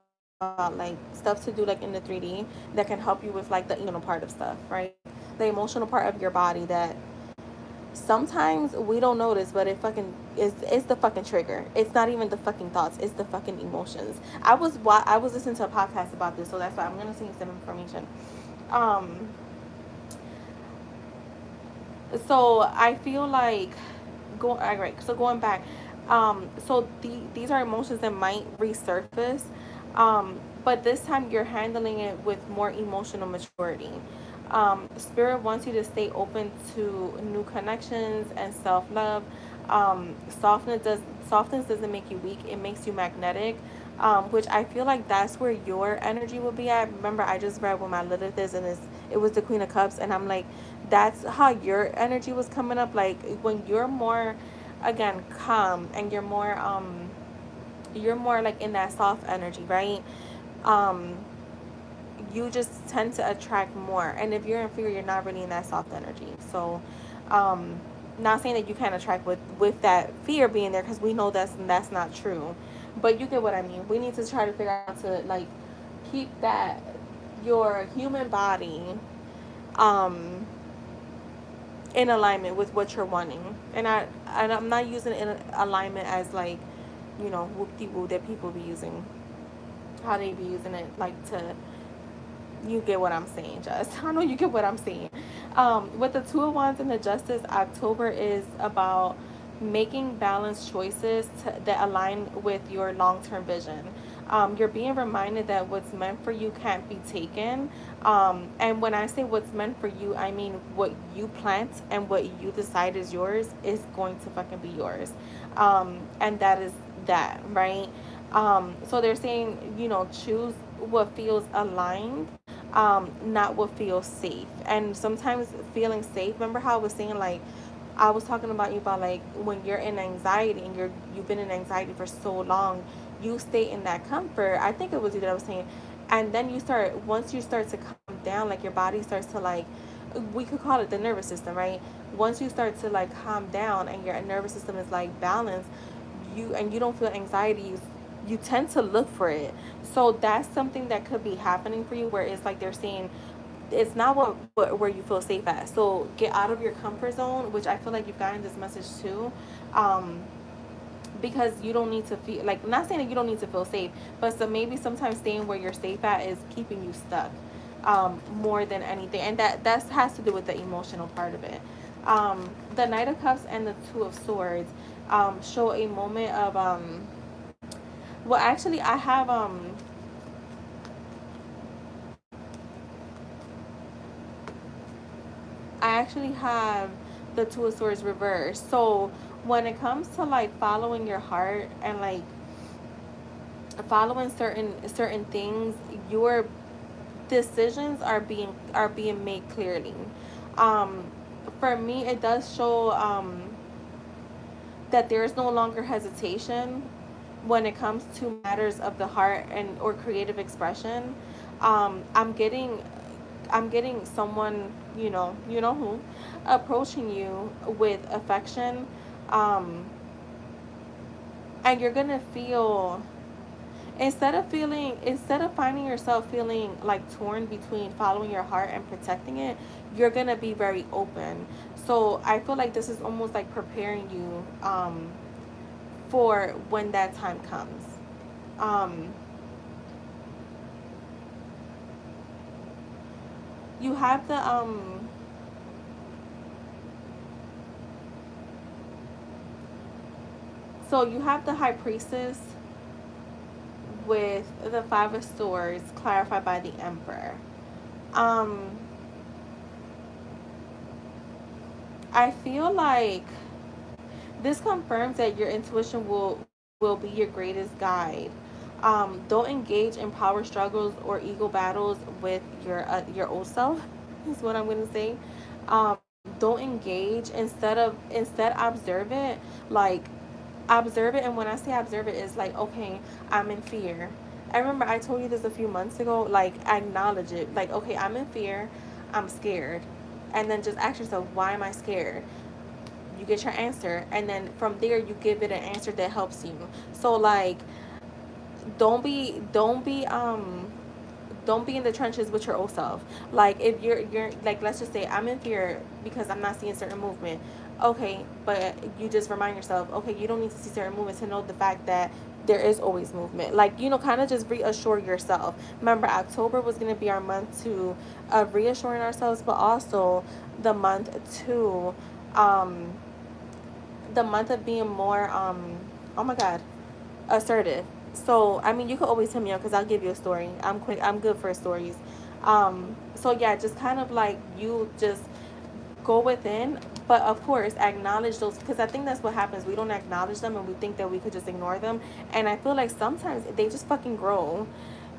like stuff to do like in the 3D that can help you with like the part of stuff, right? The emotional part of your body that sometimes we don't notice, but it fucking is. It's the fucking trigger. It's not even the fucking thoughts, it's the fucking emotions. I was listening to a podcast about this, so that's why I'm gonna send you some information. um So I feel like right. So going back, so these are emotions that might resurface, but this time you're handling it with more emotional maturity. Spirit wants you to stay open to new connections and self love. Um, softness does Softness doesn't make you weak; it makes you magnetic. Which I feel like that's where your energy will be at. Remember, I just read what my Lilith is, and it was the Queen of Cups, and I'm like, that's how your energy was coming up. Like when you're more, again, calm, and you're more like in that soft energy, right? Um, you just tend to attract more. And if you're in fear, you're not really in that soft energy. So, um, not saying that you can't attract with that fear being there, because we know that's not true. But you get what I mean. We need to try to figure out to like keep that your human body um in alignment with what you're wanting. And I'm not using in alignment as like, whoop de woo that people be using, how they be using it like to, you get what I'm saying, Just. I know you get what I'm saying. With the Two of Wands and the Justice, October is about making balanced choices that align with your long term vision. You're being reminded that what's meant for you can't be taken. And when I say what's meant for you, I mean what you plant and what you decide is yours is going to fucking be yours. And that is that, right? So they're saying, choose what feels aligned, not what feels safe. And sometimes feeling safe, remember how I was saying, like, I was talking about you about like when you're in anxiety and you've been in anxiety for so long, you stay in that comfort. I think it was you that I was saying, and then once you start to calm down, like your body starts to like, we could call it the nervous system, right? Once you start to like calm down and your nervous system is like balanced, you don't feel anxiety, you tend to look for it. So that's something that could be happening for you, where it's like they're saying it's not where you feel safe at. So get out of your comfort zone, which I feel like you've gotten this message too. Um, because you don't need to feel like, not saying that you don't need to feel safe, but so maybe sometimes staying where you're safe at is keeping you stuck, more than anything, and that has to do with the emotional part of it. The Knight of Cups and the Two of Swords show a moment of well, actually, I actually have the Two of Swords reversed. So when it comes to like following your heart and like following certain things, your decisions are being made clearly. Um, for me, it does show that there is no longer hesitation when it comes to matters of the heart and or creative expression. Um, I'm getting I'm getting someone, who, approaching you with affection, um, and you're gonna feel, instead of finding yourself feeling like torn between following your heart and protecting it, you're gonna be very open. So I feel like this is almost like preparing you, for when that time comes. Um, you have the High Priestess with the Five of Swords clarified by the Emperor. Um, I feel like this confirms that your intuition will be your greatest guide. Don't engage in power struggles or ego battles with your old self. Is what I'm gonna say. Um, don't engage. Instead observe it. Like observe it, and when I say observe it, is like, okay, I'm in fear. I remember I told you this a few months ago. Like acknowledge it. Like, okay, I'm in fear. I'm scared, and then just ask yourself, why am I scared? You get your answer, and then from there you give it an answer that helps you. So like, don't be in the trenches with your old self. Like if you're like, let's just say I'm in fear because I'm not seeing certain movement. Okay, but you just remind yourself, okay, you don't need to see certain movement to know the fact that there is always movement. Like, kind of just reassure yourself. Remember, October was going to be our month to reassuring ourselves, but also the month to um, the month of being more oh my god, assertive. So I mean, you could always hit me up because I'll give you a story. I'm quick. I'm good for stories. So yeah, just kind of like you just go within, but of course acknowledge those, because I think that's what happens. We don't acknowledge them and we think that we could just ignore them. And I feel like sometimes they just fucking grow,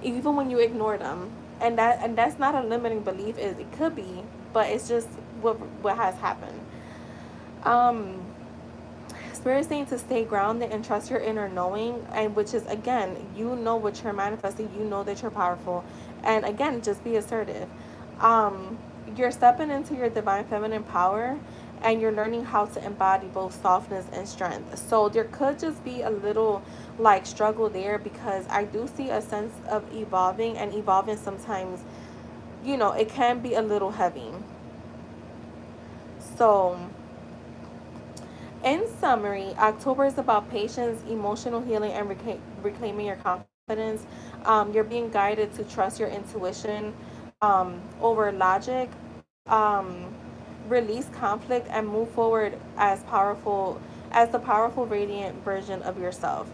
even when you ignore them. And that's not a limiting belief. It could be, but it's just what has happened. Um, Spirit saying to stay grounded and trust your inner knowing, and which is again, you know what you're manifesting, you know that you're powerful, and again, just be assertive. Um, you're stepping into your divine feminine power, and you're learning how to embody both softness and strength. So there could just be a little like struggle there, because I do see a sense of evolving, and evolving sometimes, it can be a little heavy. So in summary, October is about patience, emotional healing, and reclaiming your confidence. You're being guided to trust your intuition over logic, um, release conflict, and move forward as the powerful, radiant version of yourself.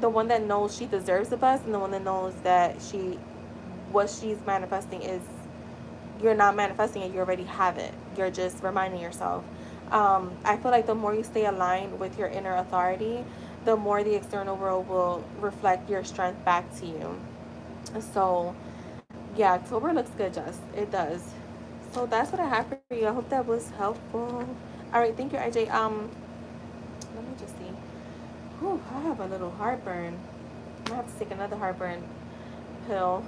The one that knows she deserves the best, and the one that knows that what she's manifesting is, you're not manifesting it, you already have it. You're just reminding yourself. I feel like the more you stay aligned with your inner authority, the more the external world will reflect your strength back to you. So, yeah, October looks good, Jess. It does. So that's what I have for you. I hope that was helpful. All right, thank you, IJ. Let me just see. Whew, I have a little heartburn. I have to take another heartburn pill.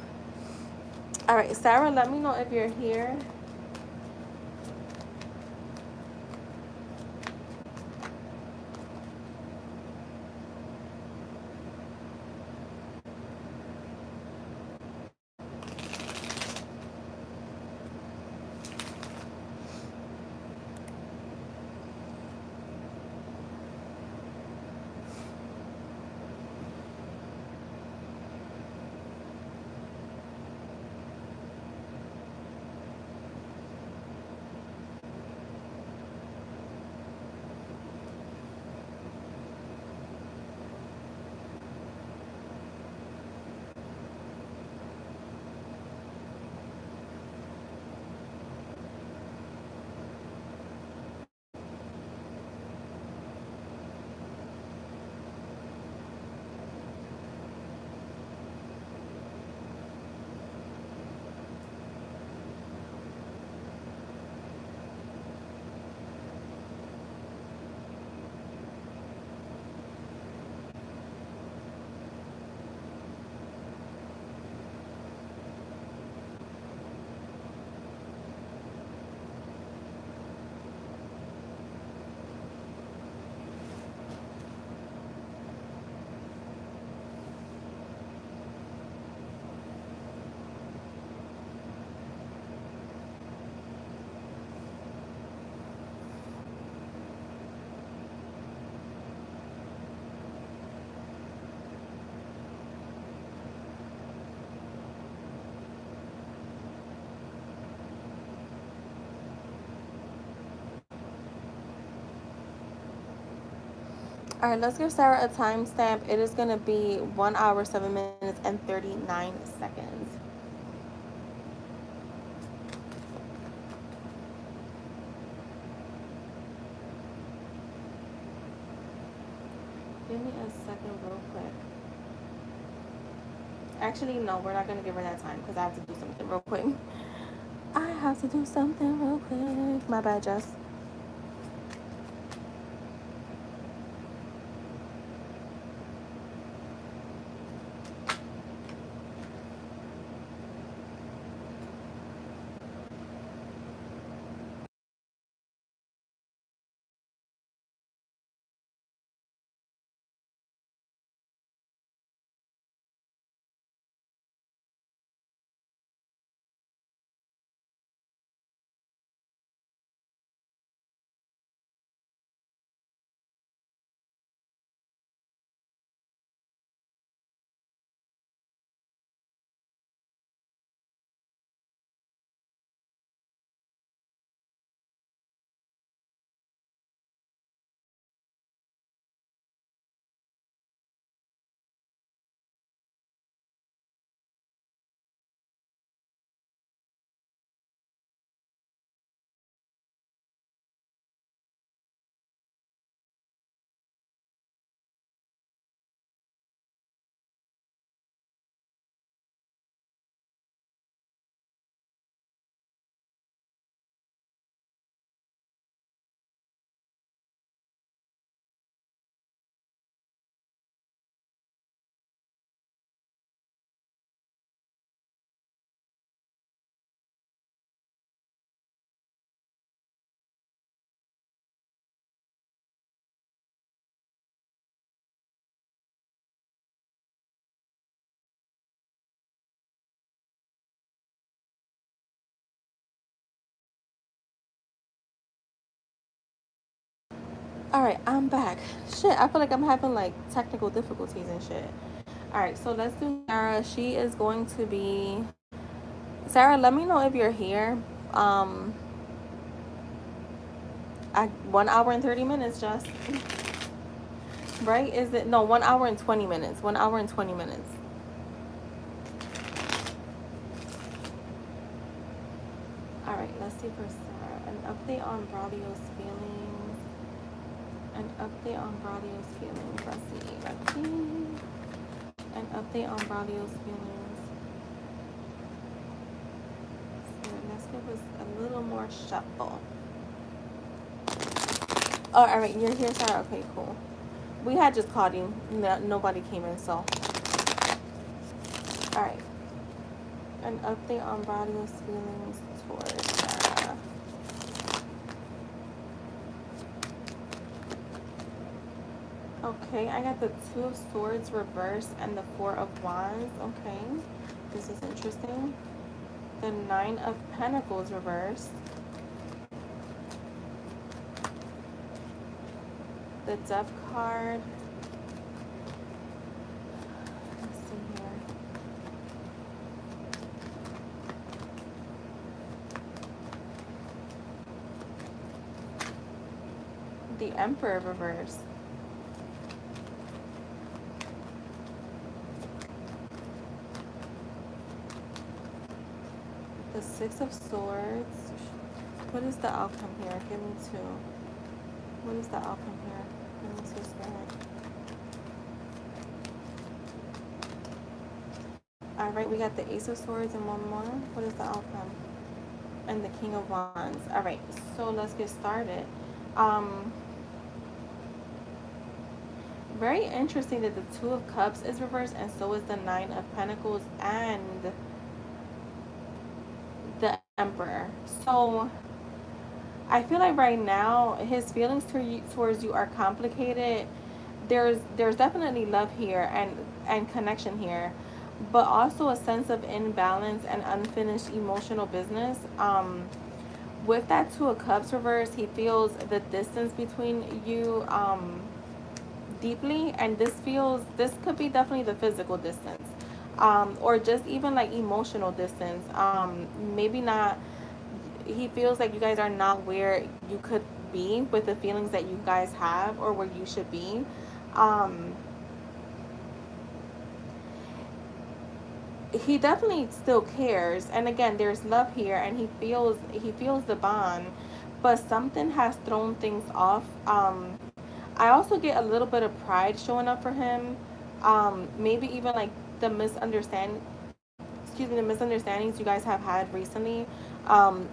All right, Sarah, let me know if you're here. All right, let's give Sarah a timestamp. It is going to be 1 hour, 7 minutes, and 39 seconds. Give me a second, real quick. Actually, no, we're not going to give her that time because I have to do something real quick. I have to do something real quick. My bad, Jess. All right, I'm back. Shit, I feel like I'm having like technical difficulties and shit. All right, so let's do Sarah. She is going to be Sarah. Let me know if you're here. Um, at 1 hour and 30 minutes, just right? Is it no 1 hour and 20 minutes? 1 hour and 20 minutes. All right, let's see for Sarah. An update on Braulio's feelings. An update on Braulio's feelings. Let's see. Let's see. An update on Braulio's feelings. So let's give us a little more shuffle. Oh, all right, you're here, Sarah. Okay, cool. We had just called you. No, nobody came in, so all right. An update on Braulio's feelings towards Sarah. Okay, I got the Two of Swords reversed and the Four of Wands. Okay, this is interesting. The Nine of Pentacles reversed. The Death card. Let's see here. The Emperor reversed. The Six of Swords. What is the outcome here? Give me two. What is the outcome here? Give me two, Spirit. All right, we got the Ace of Swords and one more. What is the outcome? And the King of Wands. All right, so let's get started. Um, Very interesting that the Two of Cups is reversed, and so is the Nine of Pentacles and the Emperor. So I feel like right now his feelings towards you are complicated. There's definitely love here and connection here, but also a sense of imbalance and unfinished emotional business. With that Two of Cups reversed, he feels the distance between you deeply, and this could be definitely the physical distance, or just even like emotional distance. Maybe not. He feels like you guys are not where you could be with the feelings that you guys have, or where you should be. Um, he definitely still cares, and again, there's love here, and he feels the bond, but something has thrown things off. I also get a little bit of pride showing up for him. Maybe even like the misunderstand excuse me, the misunderstandings you guys have had recently, um,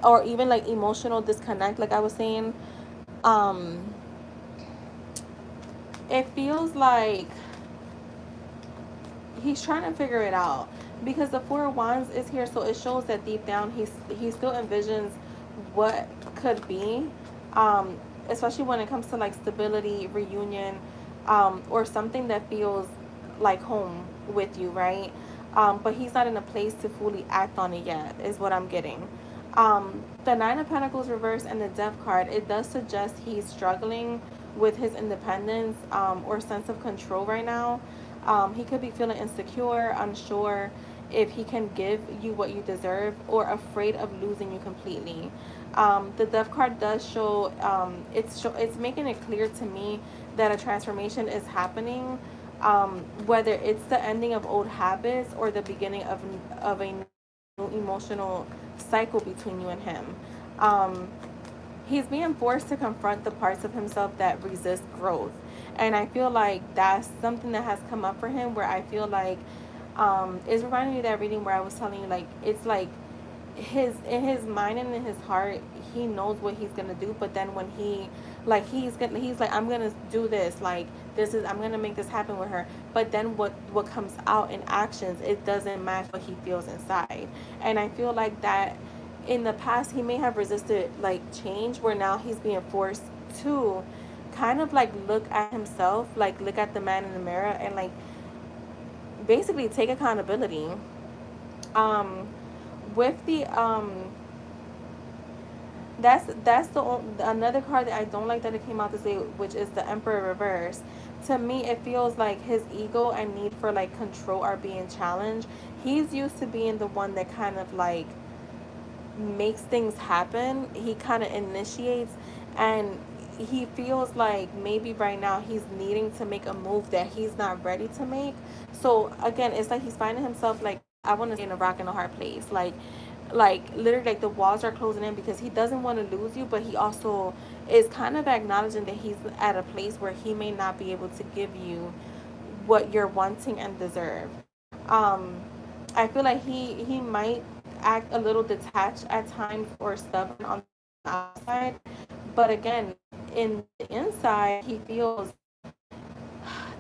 or even like emotional disconnect, like I was saying. Um, it feels like he's trying to figure it out, because the Four of Wands is here, so it shows that deep down he still envisions what could be, um, especially when it comes to like stability, reunion, or something that feels like home with you, right? But he's not in a place to fully act on it yet, is what I'm getting. The Nine of Pentacles reversed and the Death card, it does suggest he's struggling with his independence, or sense of control right now. He could be feeling insecure, unsure if he can give you what you deserve, or afraid of losing you completely. The Death card does show, it's making it clear to me that a transformation is happening, whether it's the ending of old habits or the beginning of a new emotional cycle between you and him. Um, he's being forced to confront the parts of himself that resist growth, and I feel like that's something that has come up for him, where I feel like, it's reminding me of that reading where I was telling you, like, it's like his in his mind and in his heart, he knows what he's gonna do, but then when he's like, I'm gonna do this, like, I'm gonna make this happen with her, but then what comes out in actions, it doesn't match what he feels inside. And I feel like that in the past he may have resisted like change, where now he's being forced to kind of like look at himself, like look at the man in the mirror, and like basically take accountability. um with the That's another card that I don't like that it came out to say, which is the Emperor reverse. To me, it feels like his ego and need for like control are being challenged. He's used to being the one that kind of like makes things happen. He kind of initiates, and he feels like maybe right now he's needing to make a move that he's not ready to make. So again, it's like he's finding himself like, I want to say, in a rock and a hard place. Like literally, like the walls are closing in because he doesn't want to lose you, but he also is kind of acknowledging that he's at a place where he may not be able to give you what you're wanting and deserve. um I feel like he might act a little detached at times or stubborn on the outside, but again, in the inside, he feels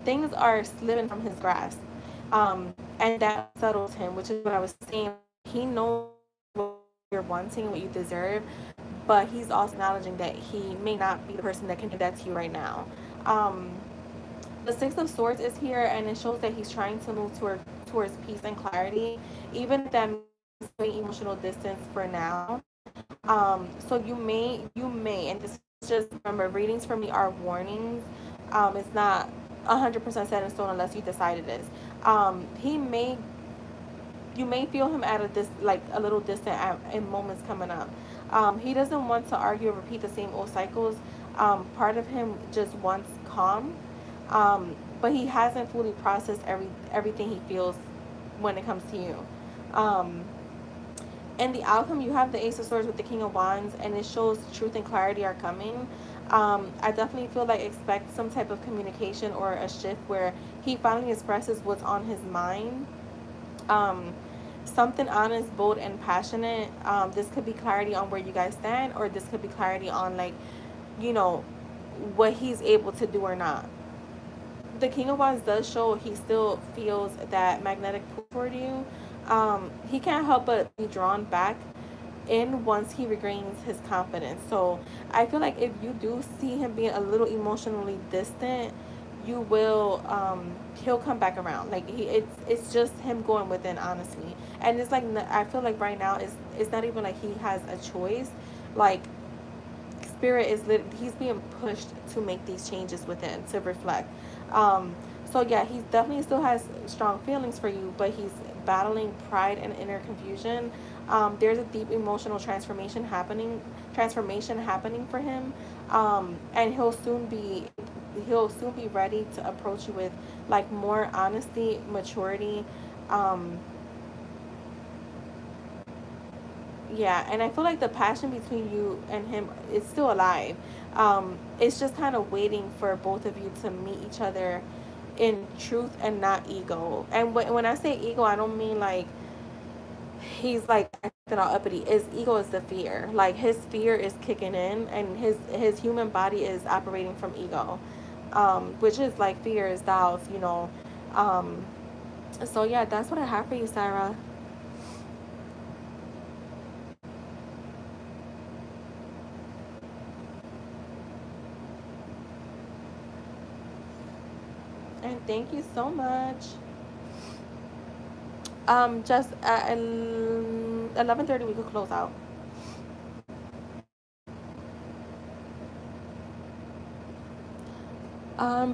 things are slipping from his grasp, and that settles him, which is what I was saying. He knows what you're wanting, what you deserve, but he's also acknowledging that he may not be the person that can give that to you right now. Um, the Six of Swords is here, and it shows that he's trying to move towards peace and clarity, even if that means emotional distance for now. So you may, and this is just, remember, readings for me are warnings. It's not 100% set in stone unless you decide it is. He may You may feel him at a like a little distant in moments coming up. He doesn't want to argue or repeat the same old cycles. Part of him just wants calm, but he hasn't fully processed everything he feels when it comes to you. Um, and the outcome, you have the Ace of Swords with the King of Wands, and it shows truth and clarity are coming. I definitely feel like expect some type of communication or a shift where he finally expresses what's on his mind. um, Something honest, bold, and passionate. This could be clarity on where you guys stand, or this could be clarity on, like, you know, what he's able to do or not. The King of Wands does show he still feels that magnetic pull toward you. He can't help but be drawn back in once he regains his confidence. So I feel like if you do see him being a little emotionally distant, you will he'll come back around. Like it's just him going within, honestly. And it's like, I feel like right now it's not even like he has a choice. Like, spirit is he's being pushed to make these changes within, to reflect. So yeah, he definitely still has strong feelings for you, but he's battling pride and inner confusion. There's a deep emotional transformation happening for him. And he'll soon be ready to approach you with like more honesty, maturity. um, yeah, and I feel like the passion between you and him is still alive. It's just kind of waiting for both of you to meet each other in truth and not ego. And when I say ego, I don't mean like he's like acting all uppity. His ego is the fear. Like, his fear is kicking in, and his human body is operating from ego, which is like fears, doubts. Um, so yeah, that's what I have for you, Sarah. And thank you so much. Just at 11:30 we could close out.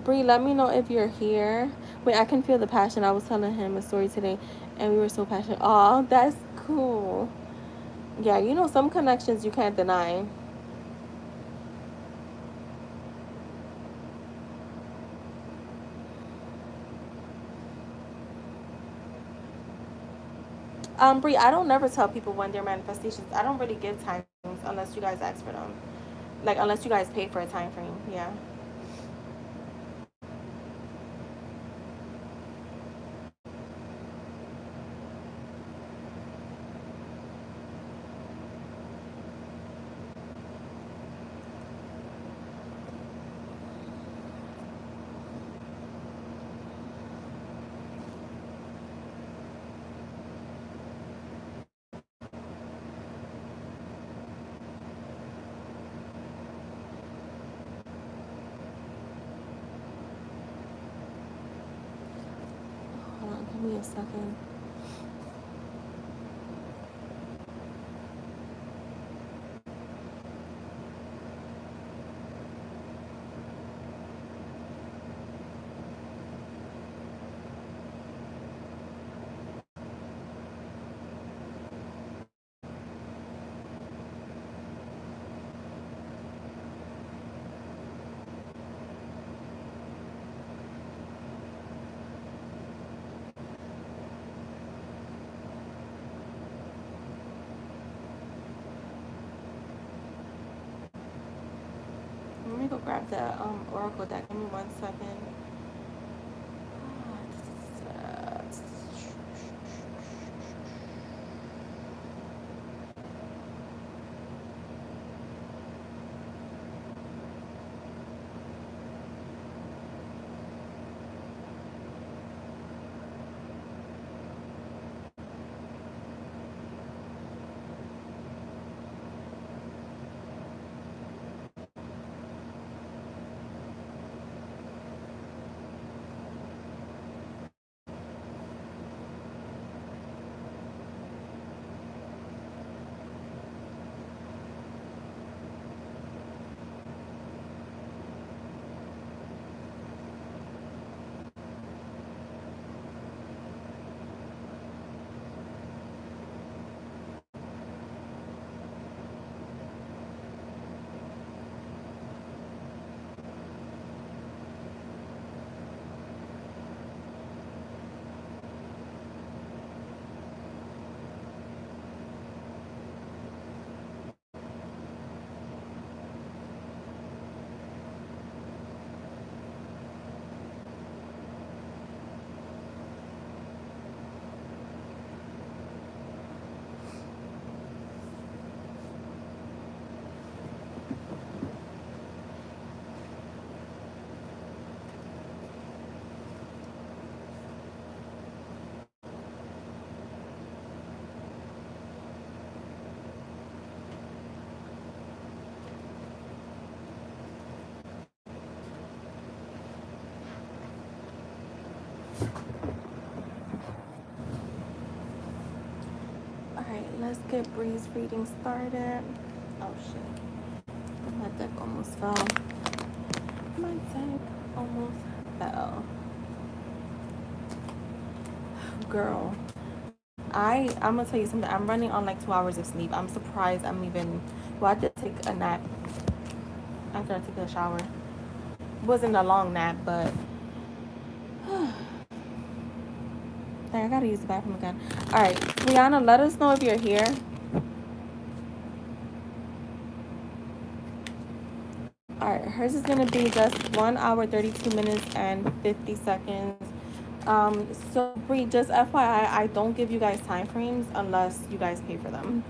Bree, let me know if you're here. Wait, I can feel the passion. I was telling him a story today, and we were so passionate. Oh, that's cool. Yeah, some connections you can't deny. Bree, I don't never tell people when their manifestations. I don't really give time frames unless you guys ask for them. Like, unless you guys pay for a time frame. Yeah. Hold on, give me a second. grab the oracle deck. Give me 1 second. Alright, let's get Bree's reading started. Oh shit. My deck almost fell. My deck almost fell. Girl, I'm gonna tell you something. I'm running on like 2 hours of sleep. I'm surprised I'm even. Well, I did take a nap after I took a shower. It wasn't a long nap, but I gotta use the bathroom again. All right, Brianna, let us know if you're here. All right, hers is gonna be just 1 hour, 32 minutes, and 50 seconds. So Bree, just FYI, I don't give you guys time frames unless you guys pay for them.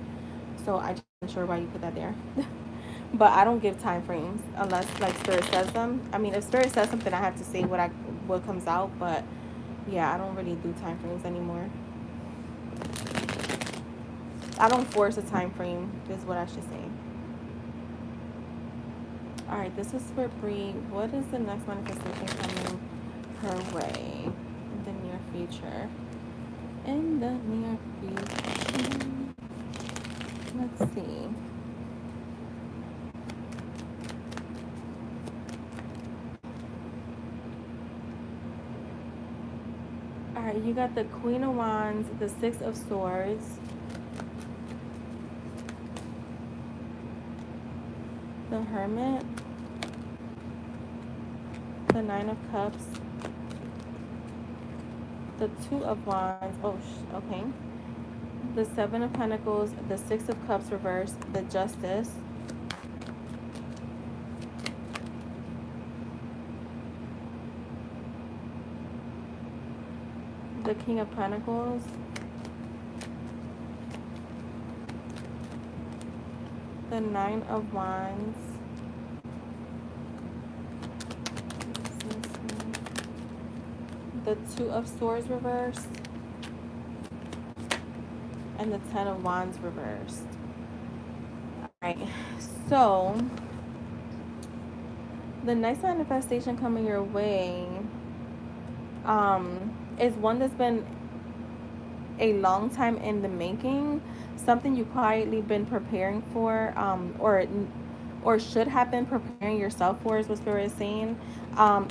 So I just not sure why you put that there. But I don't give time frames unless like Spirit says them. I mean, if Spirit says something, I have to say what comes out. But yeah, I don't really do time frames anymore. I don't force a time frame. Is what I should say. All right, this is for Bree. What is the next manifestation coming her way in the near future? In the near future. Let's see. All right, you got the Queen of Wands, the Six of Swords, the Hermit, the Nine of Cups, the Two of Wands, okay, the Seven of Pentacles, the Six of Cups reversed, the Justice, the King of Pentacles, the Nine of Wands, the Two of Swords reversed, and the Ten of Wands reversed. Alright, so the next manifestation coming your way is one that's been a long time in the making, something you quietly been preparing for, or should have been preparing yourself for, is what Spirit is saying,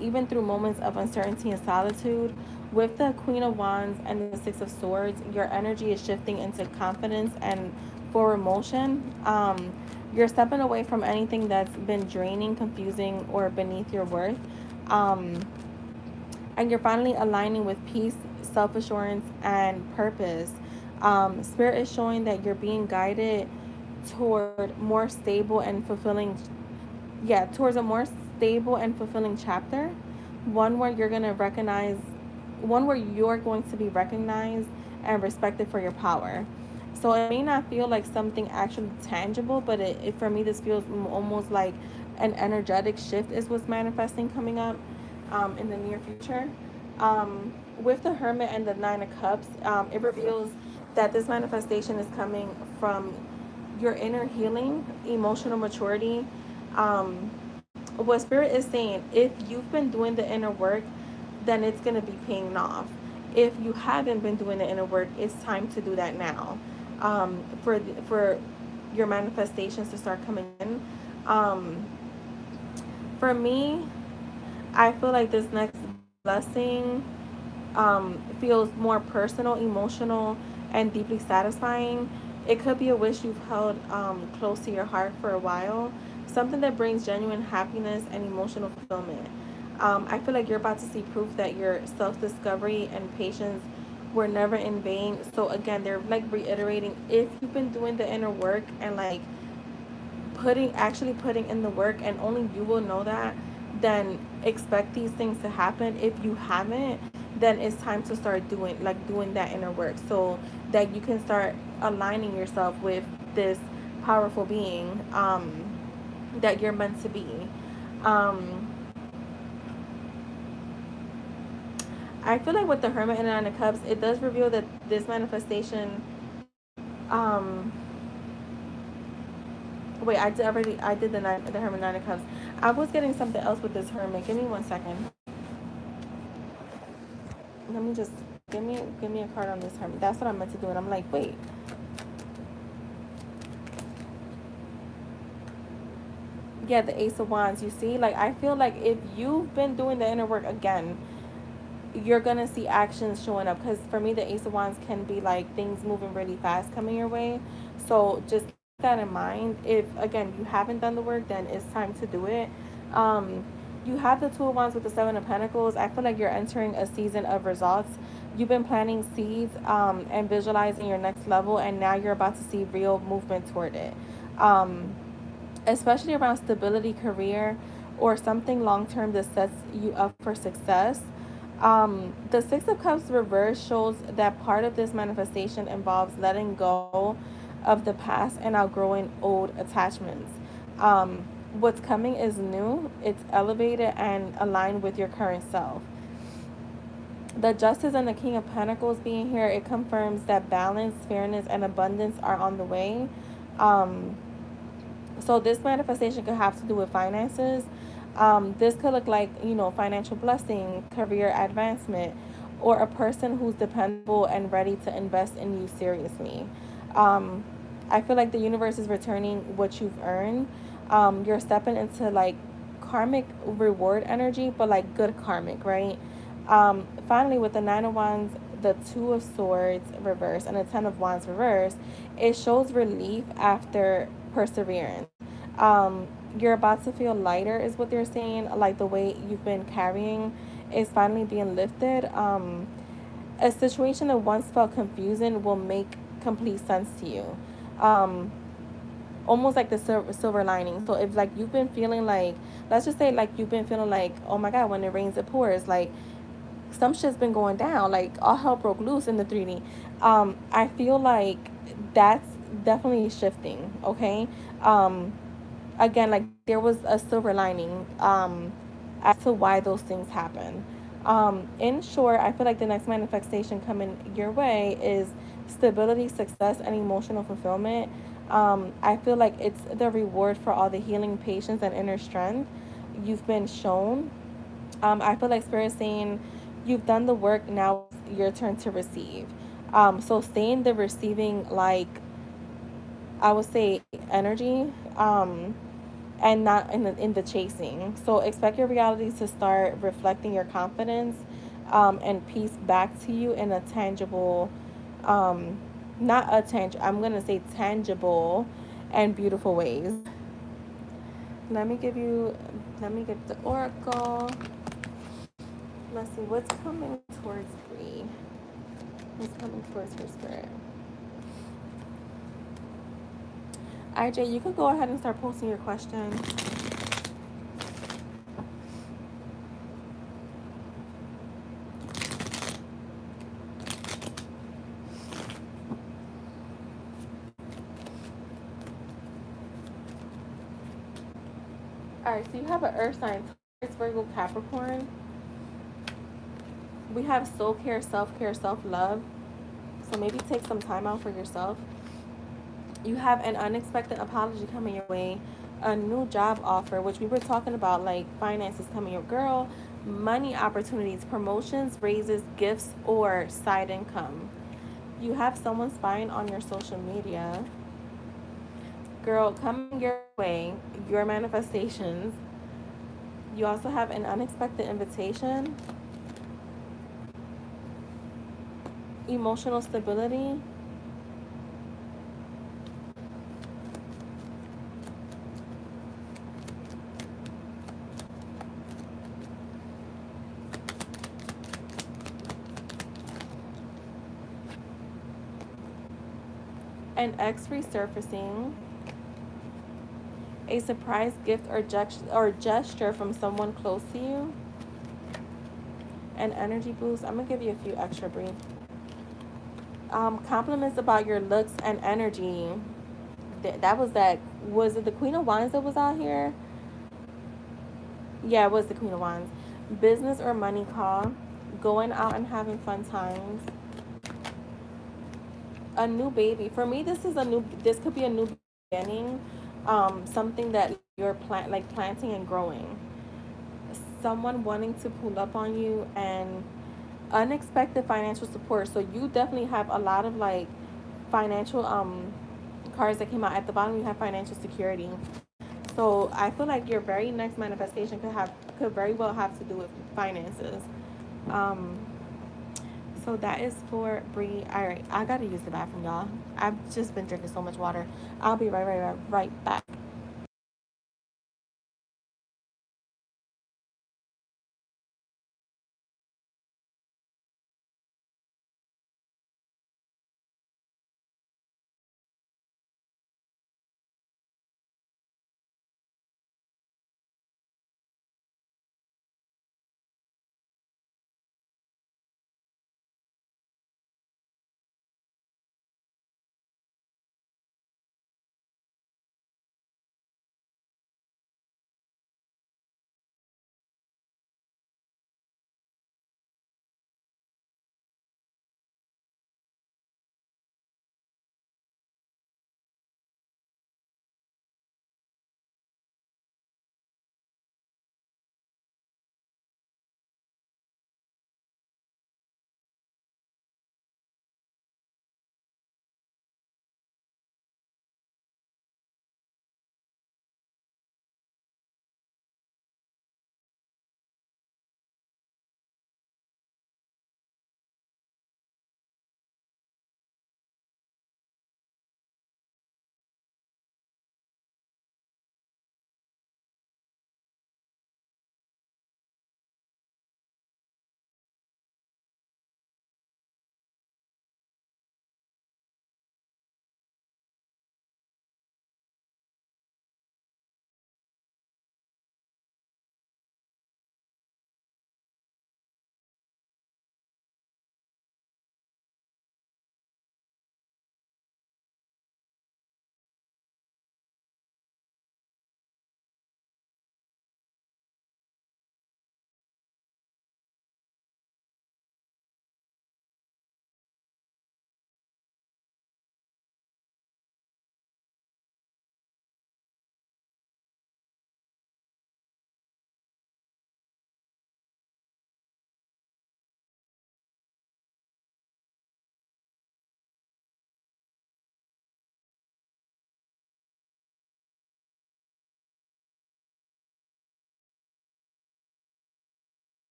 even through moments of uncertainty and solitude. With the Queen of Wands and the Six of Swords, your energy is shifting into confidence and forward motion. You're stepping away from anything that's been draining, confusing, or beneath your worth. And you're finally aligning with peace, self-assurance, and purpose. Spirit is showing that you're being guided toward more stable and fulfilling, towards a more stable and fulfilling chapter, one where you're going to recognize, one where you're going to be recognized and respected for your power. So it may not feel like something actually tangible, but for me, this feels almost like an energetic shift is what's manifesting coming up in the near future. With the Hermit and the Nine of Cups, it reveals that this manifestation is coming from your inner healing, emotional maturity. Um, what Spirit is saying, if you've been doing the inner work, then it's going to be paying off. If you haven't been doing the inner work, it's time to do that now. For your manifestations to start coming in. Um, for me, I feel like this next blessing feels more personal, emotional, and deeply satisfying. It could be a wish you've held close to your heart for a while, something that brings genuine happiness and emotional fulfillment. I feel like you're about to see proof that your self discovery and patience were never in vain. So, again, they're like reiterating, if you've been doing the inner work and like actually putting in the work, and only you will know that, then expect these things to happen. If you haven't, then it's time to start doing that inner work, so that you can start aligning yourself with this powerful being that you're meant to be. um I feel like with the Hermit and the Nine of Cups, it does reveal that this manifestation, um wait, I did the Hermit, Nine of Cups. I was getting something else with this Hermit. Give me 1 second. Let me just give me a card on this Hermit. That's what I meant to do, and I'm like, wait. Yeah, the Ace of Wands. You see, like, I feel like if you've been doing the inner work, again, you're gonna see actions showing up. Because for me, the Ace of Wands can be like things moving really fast coming your way. So just keep that in mind. If again you haven't done the work, then it's time to do it. Um, you have the Two of Wands with the Seven of Pentacles. I feel like you're entering a season of results. You've been planting seeds and visualizing your next level, and now you're about to see real movement toward it. Um, Especially around stability, career, or something long term that sets you up for success. The Six of Cups reverse shows that part of this manifestation involves letting go of the past and outgrowing old attachments. Um, what's coming is new, it's elevated and aligned with your current self. The Justice and the King of Pentacles being here, it confirms that balance, fairness, and abundance are on the way. Um, so this manifestation could have to do with finances. This could look like, financial blessing, career advancement, or a person who's dependable and ready to invest in you seriously. Um, I feel like the universe is returning what you've earned. You're stepping into like karmic reward energy, but like good karmic, right? Finally, with the Nine of Wands, the Two of Swords reverse, and the Ten of Wands reverse, it shows relief after perseverance. Um, you're about to feel lighter, is what they're saying. Like the weight you've been carrying is finally being lifted. A situation that once felt confusing will make complete sense to you. Um, Almost like the silver lining. So if like you've been feeling like, let's just say like you've been feeling like, oh my God, when it rains it pours, like some shit's been going down, like all hell broke loose in the 3D. I feel like that's definitely shifting. Okay. Again, like there was a silver lining as to why those things happen. In short, I feel like the next manifestation coming your way is stability, success, and emotional fulfillment. I feel like it's the reward for all the healing, patience, and inner strength you've been shown. I feel like Spirit is saying you've done the work, now it's your turn to receive. So stay in the receiving, like I would say, energy, and not in the chasing. So expect your reality to start reflecting your confidence and peace back to you in a tangible, um, not a tangible, I'm going to say tangible and beautiful ways. Let me give you, let me get the oracle. Let's see what's coming towards Bree. What's coming towards her spirit. IJ, you could go ahead and start posting your questions. All right, so you have an Earth sign, Taurus, Virgo, Capricorn. We have soul care, self love. So maybe take some time out for yourself. You have an unexpected apology coming your way, a new job offer, which we were talking about, like finances coming your girl, money opportunities, promotions, raises, gifts, or side income. You have someone spying on your social media. Girl, coming your way, your manifestations. You also have an unexpected invitation, emotional stability, an ex resurfacing, a surprise gift or gesture from someone close to you, an energy boost. I'm gonna give you a few extra brief. Compliments about your looks and energy. That was that. Was it the Queen of Wands that was out here? Yeah, it was the Queen of Wands. Business or money call. Going out and having fun times. A new baby. For me, this is a new. This could be a new beginning. Something that you're planting and growing. Someone wanting to pull up on you and unexpected financial support. So you definitely have a lot of like financial cards that came out at the bottom. You have financial security. So I feel like your very next manifestation could very well have to do with finances. Um, so that is for Bree. All right, I gotta use the bathroom, y'all. I've just been drinking so much water. I'll be right back.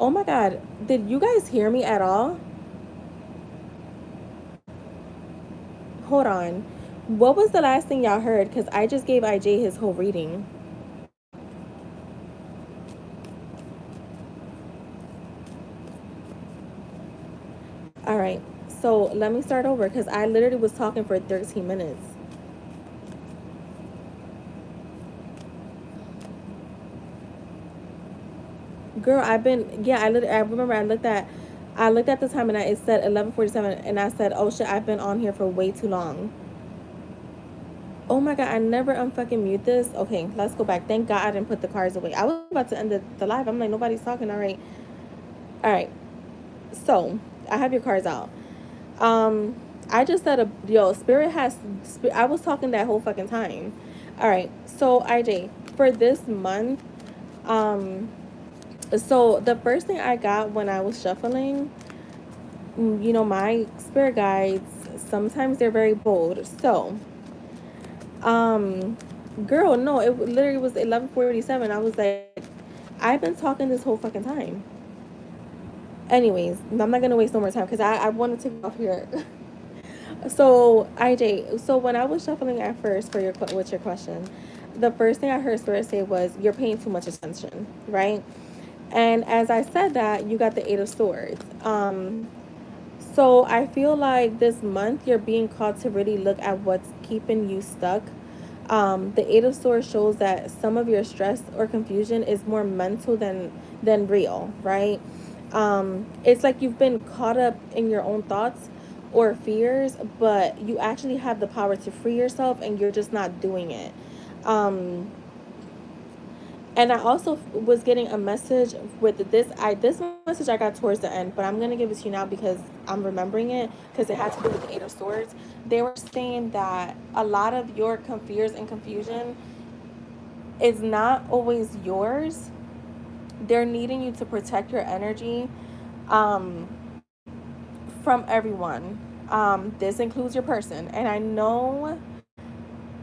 Oh my God. Did you guys hear me at all? Hold on. What was the last thing y'all heard? Because I just gave IJ his whole reading. All right. So let me start over because I literally was talking for 13 minutes. Girl, I remember I looked at the time and it said 11:47 and I said, oh shit, I've been on here for way too long. Oh my God, I never unfucking mute this. Okay, let's go back. Thank God I didn't put the cards away. I was about to end the live. I'm like, nobody's talking. All right. All right. So I have your cards out. Um, I just said yo, I was talking that whole fucking time. All right. So IJ, for this month, um, so the first thing I got when I was shuffling, my spirit guides, sometimes they're very bold. So, um, girl, no, it literally was 11:47. I was like, I've been talking this whole fucking time. Anyways, I'm not gonna waste no more time because I wanted to get off here. So IJ, so when I was shuffling at first for what's your question, the first thing I heard Spirit say was you're paying too much attention, right? And as I said that, you got the Eight of Swords. So I feel like this month you're being called to really look at what's keeping you stuck. The Eight of Swords shows that some of your stress or confusion is more mental than real, right? It's like you've been caught up in your own thoughts or fears, but you actually have the power to free yourself, and you're just not doing it. Um, and I also was getting a message with this message I got towards the end, but I'm gonna give it to you now because I'm remembering it because it had to do with the Eight of Swords. They were saying that a lot of your fears and confusion is not always yours. They're needing you to protect your energy um, from everyone. This includes your person, and I know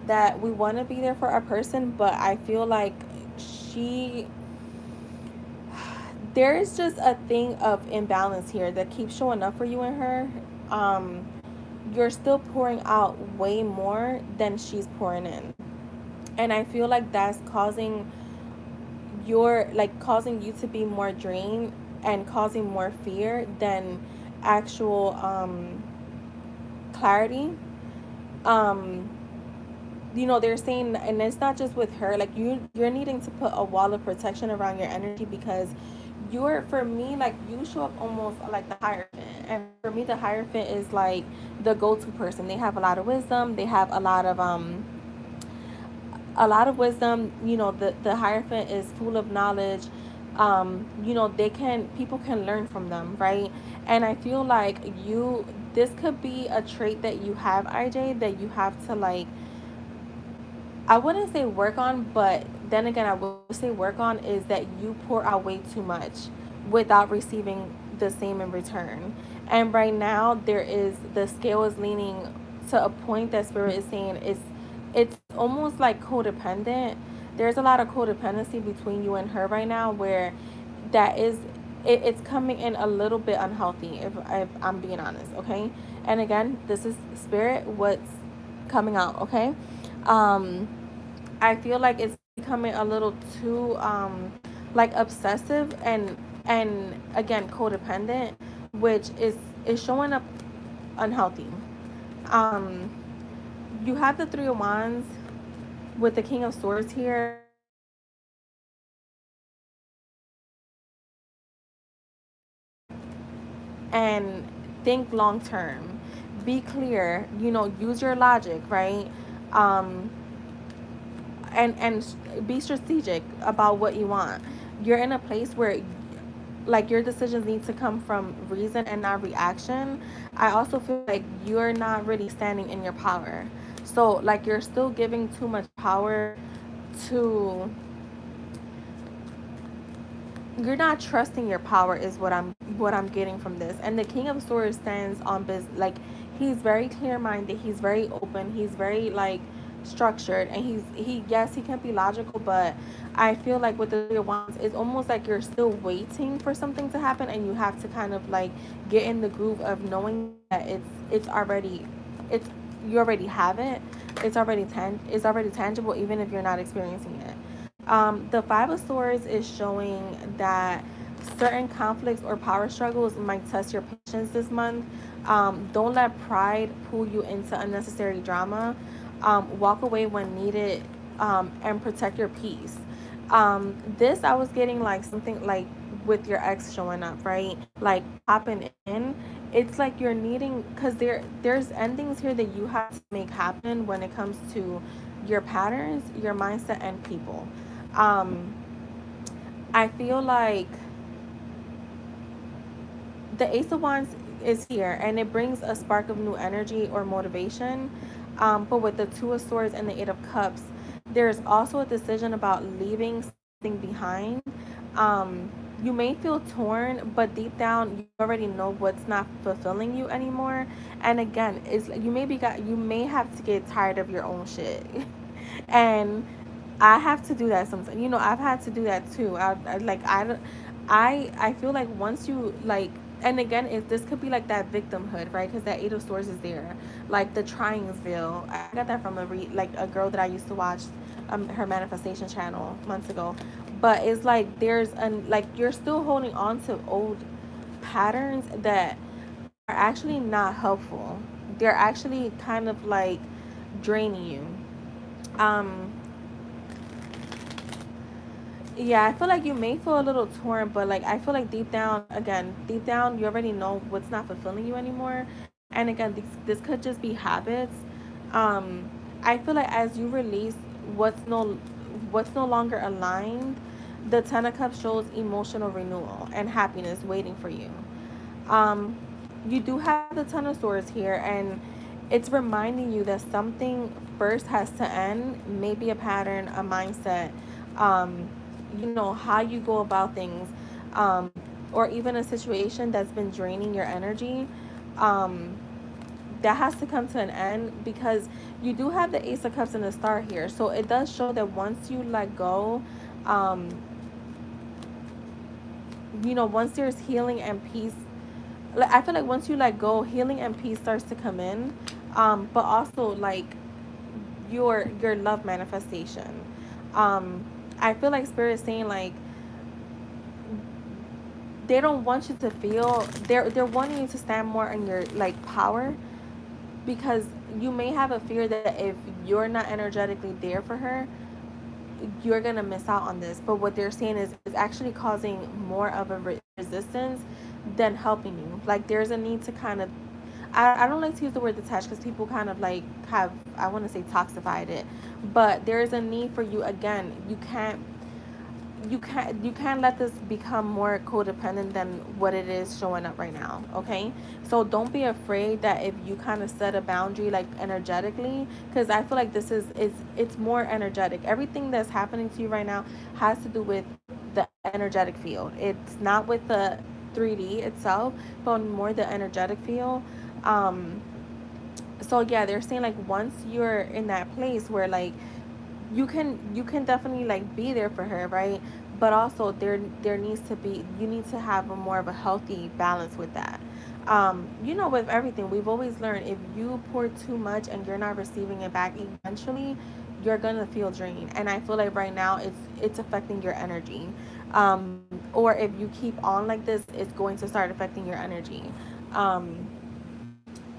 that we want to be there for our person, but I feel like she there is just a thing of imbalance here that keeps showing up for you and her. Um, you're still pouring out way more than she's pouring in. And I feel like that's causing you to be more drained and causing more fear than actual clarity. Um, they're saying, and it's not just with her, like you're needing to put a wall of protection around your energy because for me, like you show up almost like the Hierophant, and for me the Hierophant is like the go-to person. They have a lot of wisdom, they have a lot of wisdom. The Hierophant is full of knowledge. People can learn from them, right? And I feel like this could be a trait that you have, IJ, that you have to, like, I wouldn't say work on, but then again, I would say work on is that you pour out way too much without receiving the same in return. And right now, the scale is leaning to a point that Spirit is saying it's almost like codependent. There's a lot of codependency between you and her right now, where that is it's coming in a little bit unhealthy. If I'm being honest, okay. And again, this is Spirit. What's coming out, okay? Um, I feel like it's becoming a little too like obsessive and again codependent, which is showing up unhealthy. Um, you have the Three of Wands with the King of Swords here, and think long term. Be clear. Use your logic, right? Um, and be strategic about what you want. You're in a place where like your decisions need to come from reason and not reaction. I also feel like you're not really standing in your power. So like you're still giving too much power to you're not trusting your power is what I'm getting from this. And the King of Swords stands on business, like he's very clear minded, he's very open, he's very like structured, and he yes, he can be logical, but I feel like with the Three of Wands, it's almost like you're still waiting for something to happen, and you have to kind of like get in the groove of knowing that it's already it's you already have it. It's already tangible, even if you're not experiencing it. The Five of Swords is showing that certain conflicts or power struggles might test your patience this month. Don't let pride pull you into unnecessary drama. Walk away when needed, and protect your peace. This I was getting like something like with your ex showing up, right? Like popping in. It's like you're needing, because there's endings here that you have to make happen when it comes to your patterns, your mindset, and people. Um, I feel like the Ace of Wands is here, and it brings a spark of new energy or motivation. But with the Two of Swords and the Eight of Cups, there's also a decision about leaving something behind. You may feel torn, but deep down, you already know what's not fulfilling you anymore. And again, it's you may have to get tired of your own shit, and I have to do that sometimes. I've had to do that too. I feel like once you like, and again, if this could be like that victimhood, right? Because that Eight of Swords is there, like the Tringsville. I got that from like a girl that I used to watch, her manifestation channel months ago. But it's like there's an like you're still holding on to old patterns that are actually not helpful. They're actually kind of like draining you. Um, Yeah, I feel like you may feel a little torn, but like I feel like deep down, again, deep down, you already know what's not fulfilling you anymore. And again, this could just be habits. Um, I feel like as you release what's no what's no longer aligned, the Ten of Cups shows emotional renewal and happiness waiting for you. Um, you do have the Ten of Swords here, and it's reminding you that something first has to end, maybe a pattern, a mindset, um, how you go about things, um, or even a situation that's been draining your energy. Um, that has to come to an end, because you do have the Ace of Cups and the Star here. So it does show that once you let go, um, once there's healing and peace, I feel like once you let go, healing and peace starts to come in. But also like your love manifestation. Um, I feel like Spirit is saying like they don't want you to feel, they're wanting you to stand more in your like power, because you may have a fear that if you're not energetically there for her, you're gonna miss out on this. But what they're saying is actually causing more of a resistance than helping you. Like there's a need to kind of, I don't like to use the word detached, because people kind of like have, I want to say toxified it, but there's a need for you. Again, you can't let this become more codependent than what it is showing up right now. Okay, so don't be afraid that if you kind of set a boundary like energetically, because I feel like this is it's more energetic. Everything that's happening to you right now has to do with the energetic field. It's not with the 3D itself, but more the energetic field. um so yeah, they're saying like once you're in that place where like you can definitely like be there for her, right? But also there needs to be, you need to have a more of a healthy balance with that. With everything we've always learned, if you pour too much and you're not receiving it back, eventually you're gonna feel drained. And I feel like right now it's affecting your energy. Or if you keep on like this, it's going to start affecting your energy. um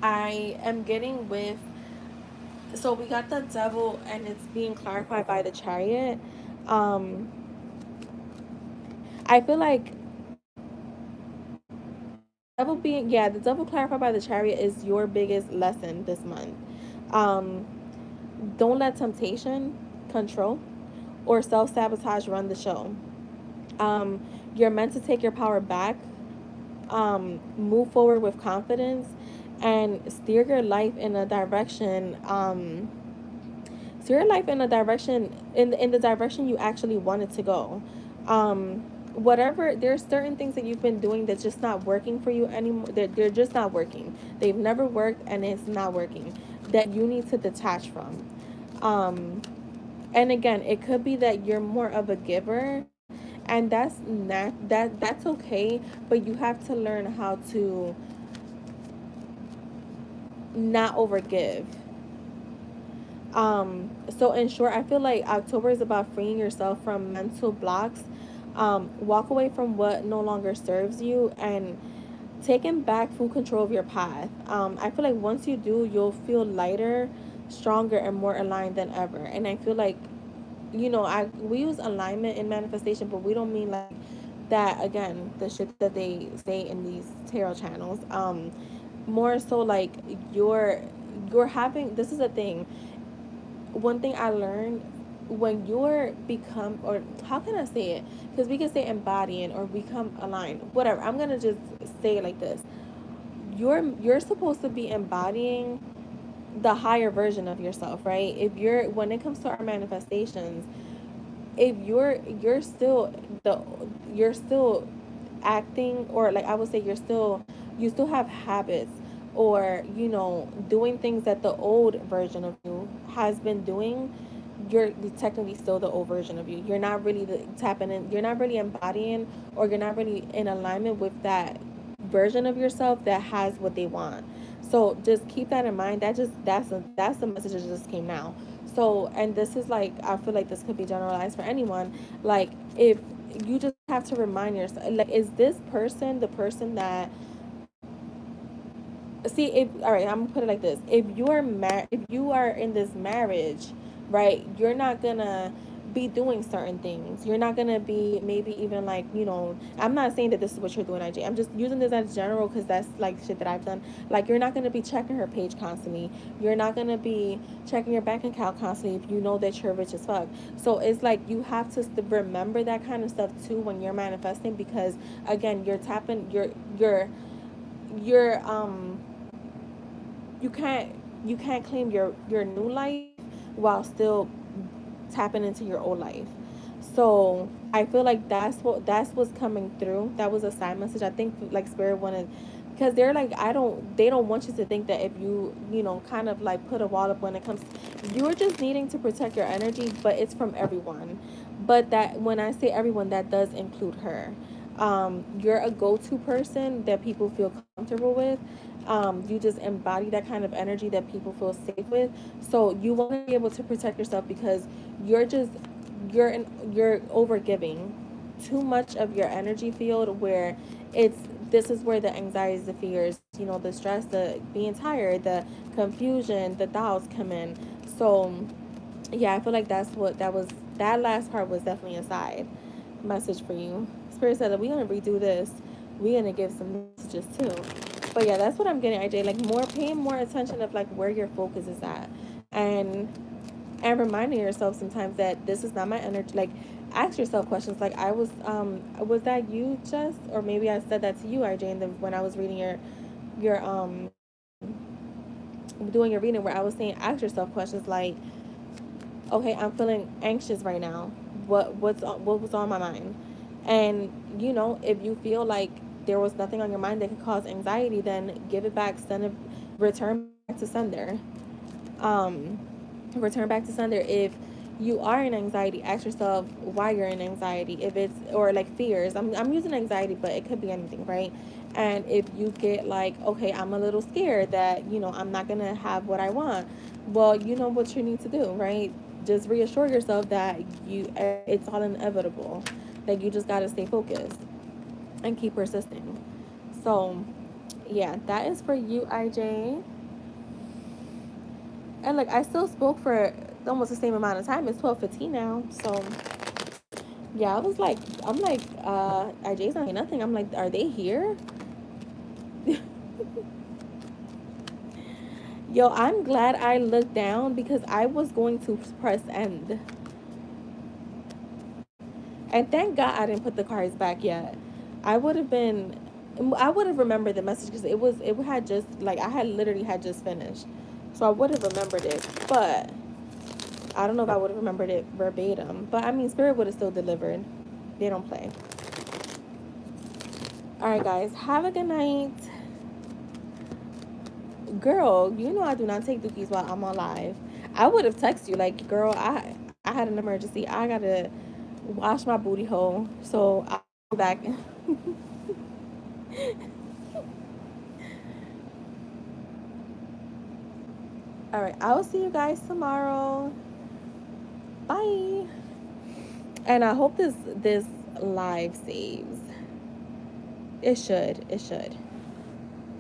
I am getting with, so we got the Devil, and it's being clarified by the Chariot. um I feel like devil being, yeah, the Devil clarified by the Chariot is your biggest lesson this month. um don't let temptation, control, or self-sabotage run the show. um you're meant to take your power back, move forward with confidence, and steer your life in a direction, in the direction you actually want it to go. um Whatever, there's certain things that you've been doing that's just not working for you anymore. They're just not working. They've never worked, and it's not working, that you need to detach from. Um, and again, it could be that you're more of a giver, and that's okay, but you have to learn how to not overgive. So in short, I feel like October is about freeing yourself from mental blocks. Walk away from what no longer serves you and taking back full control of your path. I feel like once you do, you'll feel lighter, stronger, and more aligned than ever. And I feel like, we use alignment in manifestation, but we don't mean like that, again, the shit that they say in these tarot channels. More so like you're having, this is a thing, one thing I learned, when you're become, or how can I say it, because we can say embodying or become aligned, whatever, I'm gonna just say it like this. You're supposed to be embodying the higher version of yourself, right? If you're, when it comes to our manifestations, if you're still acting, or like I would say, you still have habits, or doing things that the old version of you has been doing, you're technically still the old version of you. You're not really tapping in, you're not really embodying, or you're not really in alignment with that version of yourself that has what they want. So just keep that in mind. That's the message that just came now. So, and this is like, I feel like this could be generalized for anyone. Like, if you just have to remind yourself, like, is this person the person that, see, if, all right, I'm gonna put it like this: if you are in this marriage, right, you're not gonna be doing certain things. You're not gonna be, maybe even like, I'm not saying that this is what you're doing, IJ. I'm just using this as general because that's like shit that I've done. Like, you're not gonna be checking her page constantly. You're not gonna be checking your bank account constantly if you know that you're rich as fuck. So it's like you have to remember that kind of stuff too when you're manifesting, because again, you're tapping, you're you can't you can't claim your new life while still tapping into your old life. So I feel like that's what's coming through. That was a side message. I think like spirit wanted, because they're like, they don't want you to think that if you kind of like put a wall up when it comes, you're just needing to protect your energy, but it's from everyone. But that, when I say everyone, that does include her. You're a go-to person that people feel comfortable with. You just embody that kind of energy that people feel safe with. So you want to be able to protect yourself, because you're just you're over giving too much of your energy field, where it's this is where the anxieties, the fears, the stress, the being tired, the confusion, the doubts come in. So yeah, I feel like that's what that was. That last part was definitely a side message for you. Spirit said that we're gonna redo this. We're gonna give some messages too. But yeah, that's what I'm getting, IJ. Like, more paying more attention of like where your focus is at, and reminding yourself sometimes that this is not my energy. Like, ask yourself questions. Like, was that you, just, or maybe I said that to you, IJ, and then when I was reading your doing your reading, where I was saying, ask yourself questions like, okay, I'm feeling anxious right now. What was on my mind? And if you feel like there was nothing on your mind that could cause anxiety, then give it back, send it, return back to sender. Um, return back to sender. If you are in anxiety, ask yourself why you're in anxiety. If it's, or like fears, I'm using anxiety, but it could be anything, right? And if you get like, okay, I'm a little scared that I'm not gonna have what I want, well, you know what you need to do, right? Just reassure yourself that it's all inevitable, that you just gotta stay focused and keep persisting. So yeah, that is for you, IJ. And like, I still spoke for almost the same amount of time. It's 12:15 now. So yeah, I'm like, IJ's not saying nothing. I'm like, are they here? Yo, I'm glad I looked down, because I was going to press end. And thank God I didn't put the cards back yet. I would have been, I would have remembered the message, because it had just, like, I had literally had just finished. So I would have remembered it. But I don't know if I would have remembered it verbatim. But I mean, Spirit would have still delivered. They don't play. All right, guys. Have a good night. Girl, I do not take dookies while I'm on live. I would have texted you like, girl, I had an emergency. I gotta wash my booty hole, so I'll be back. All right, I will see you guys tomorrow. Bye. And I hope this live saves. It should. It should.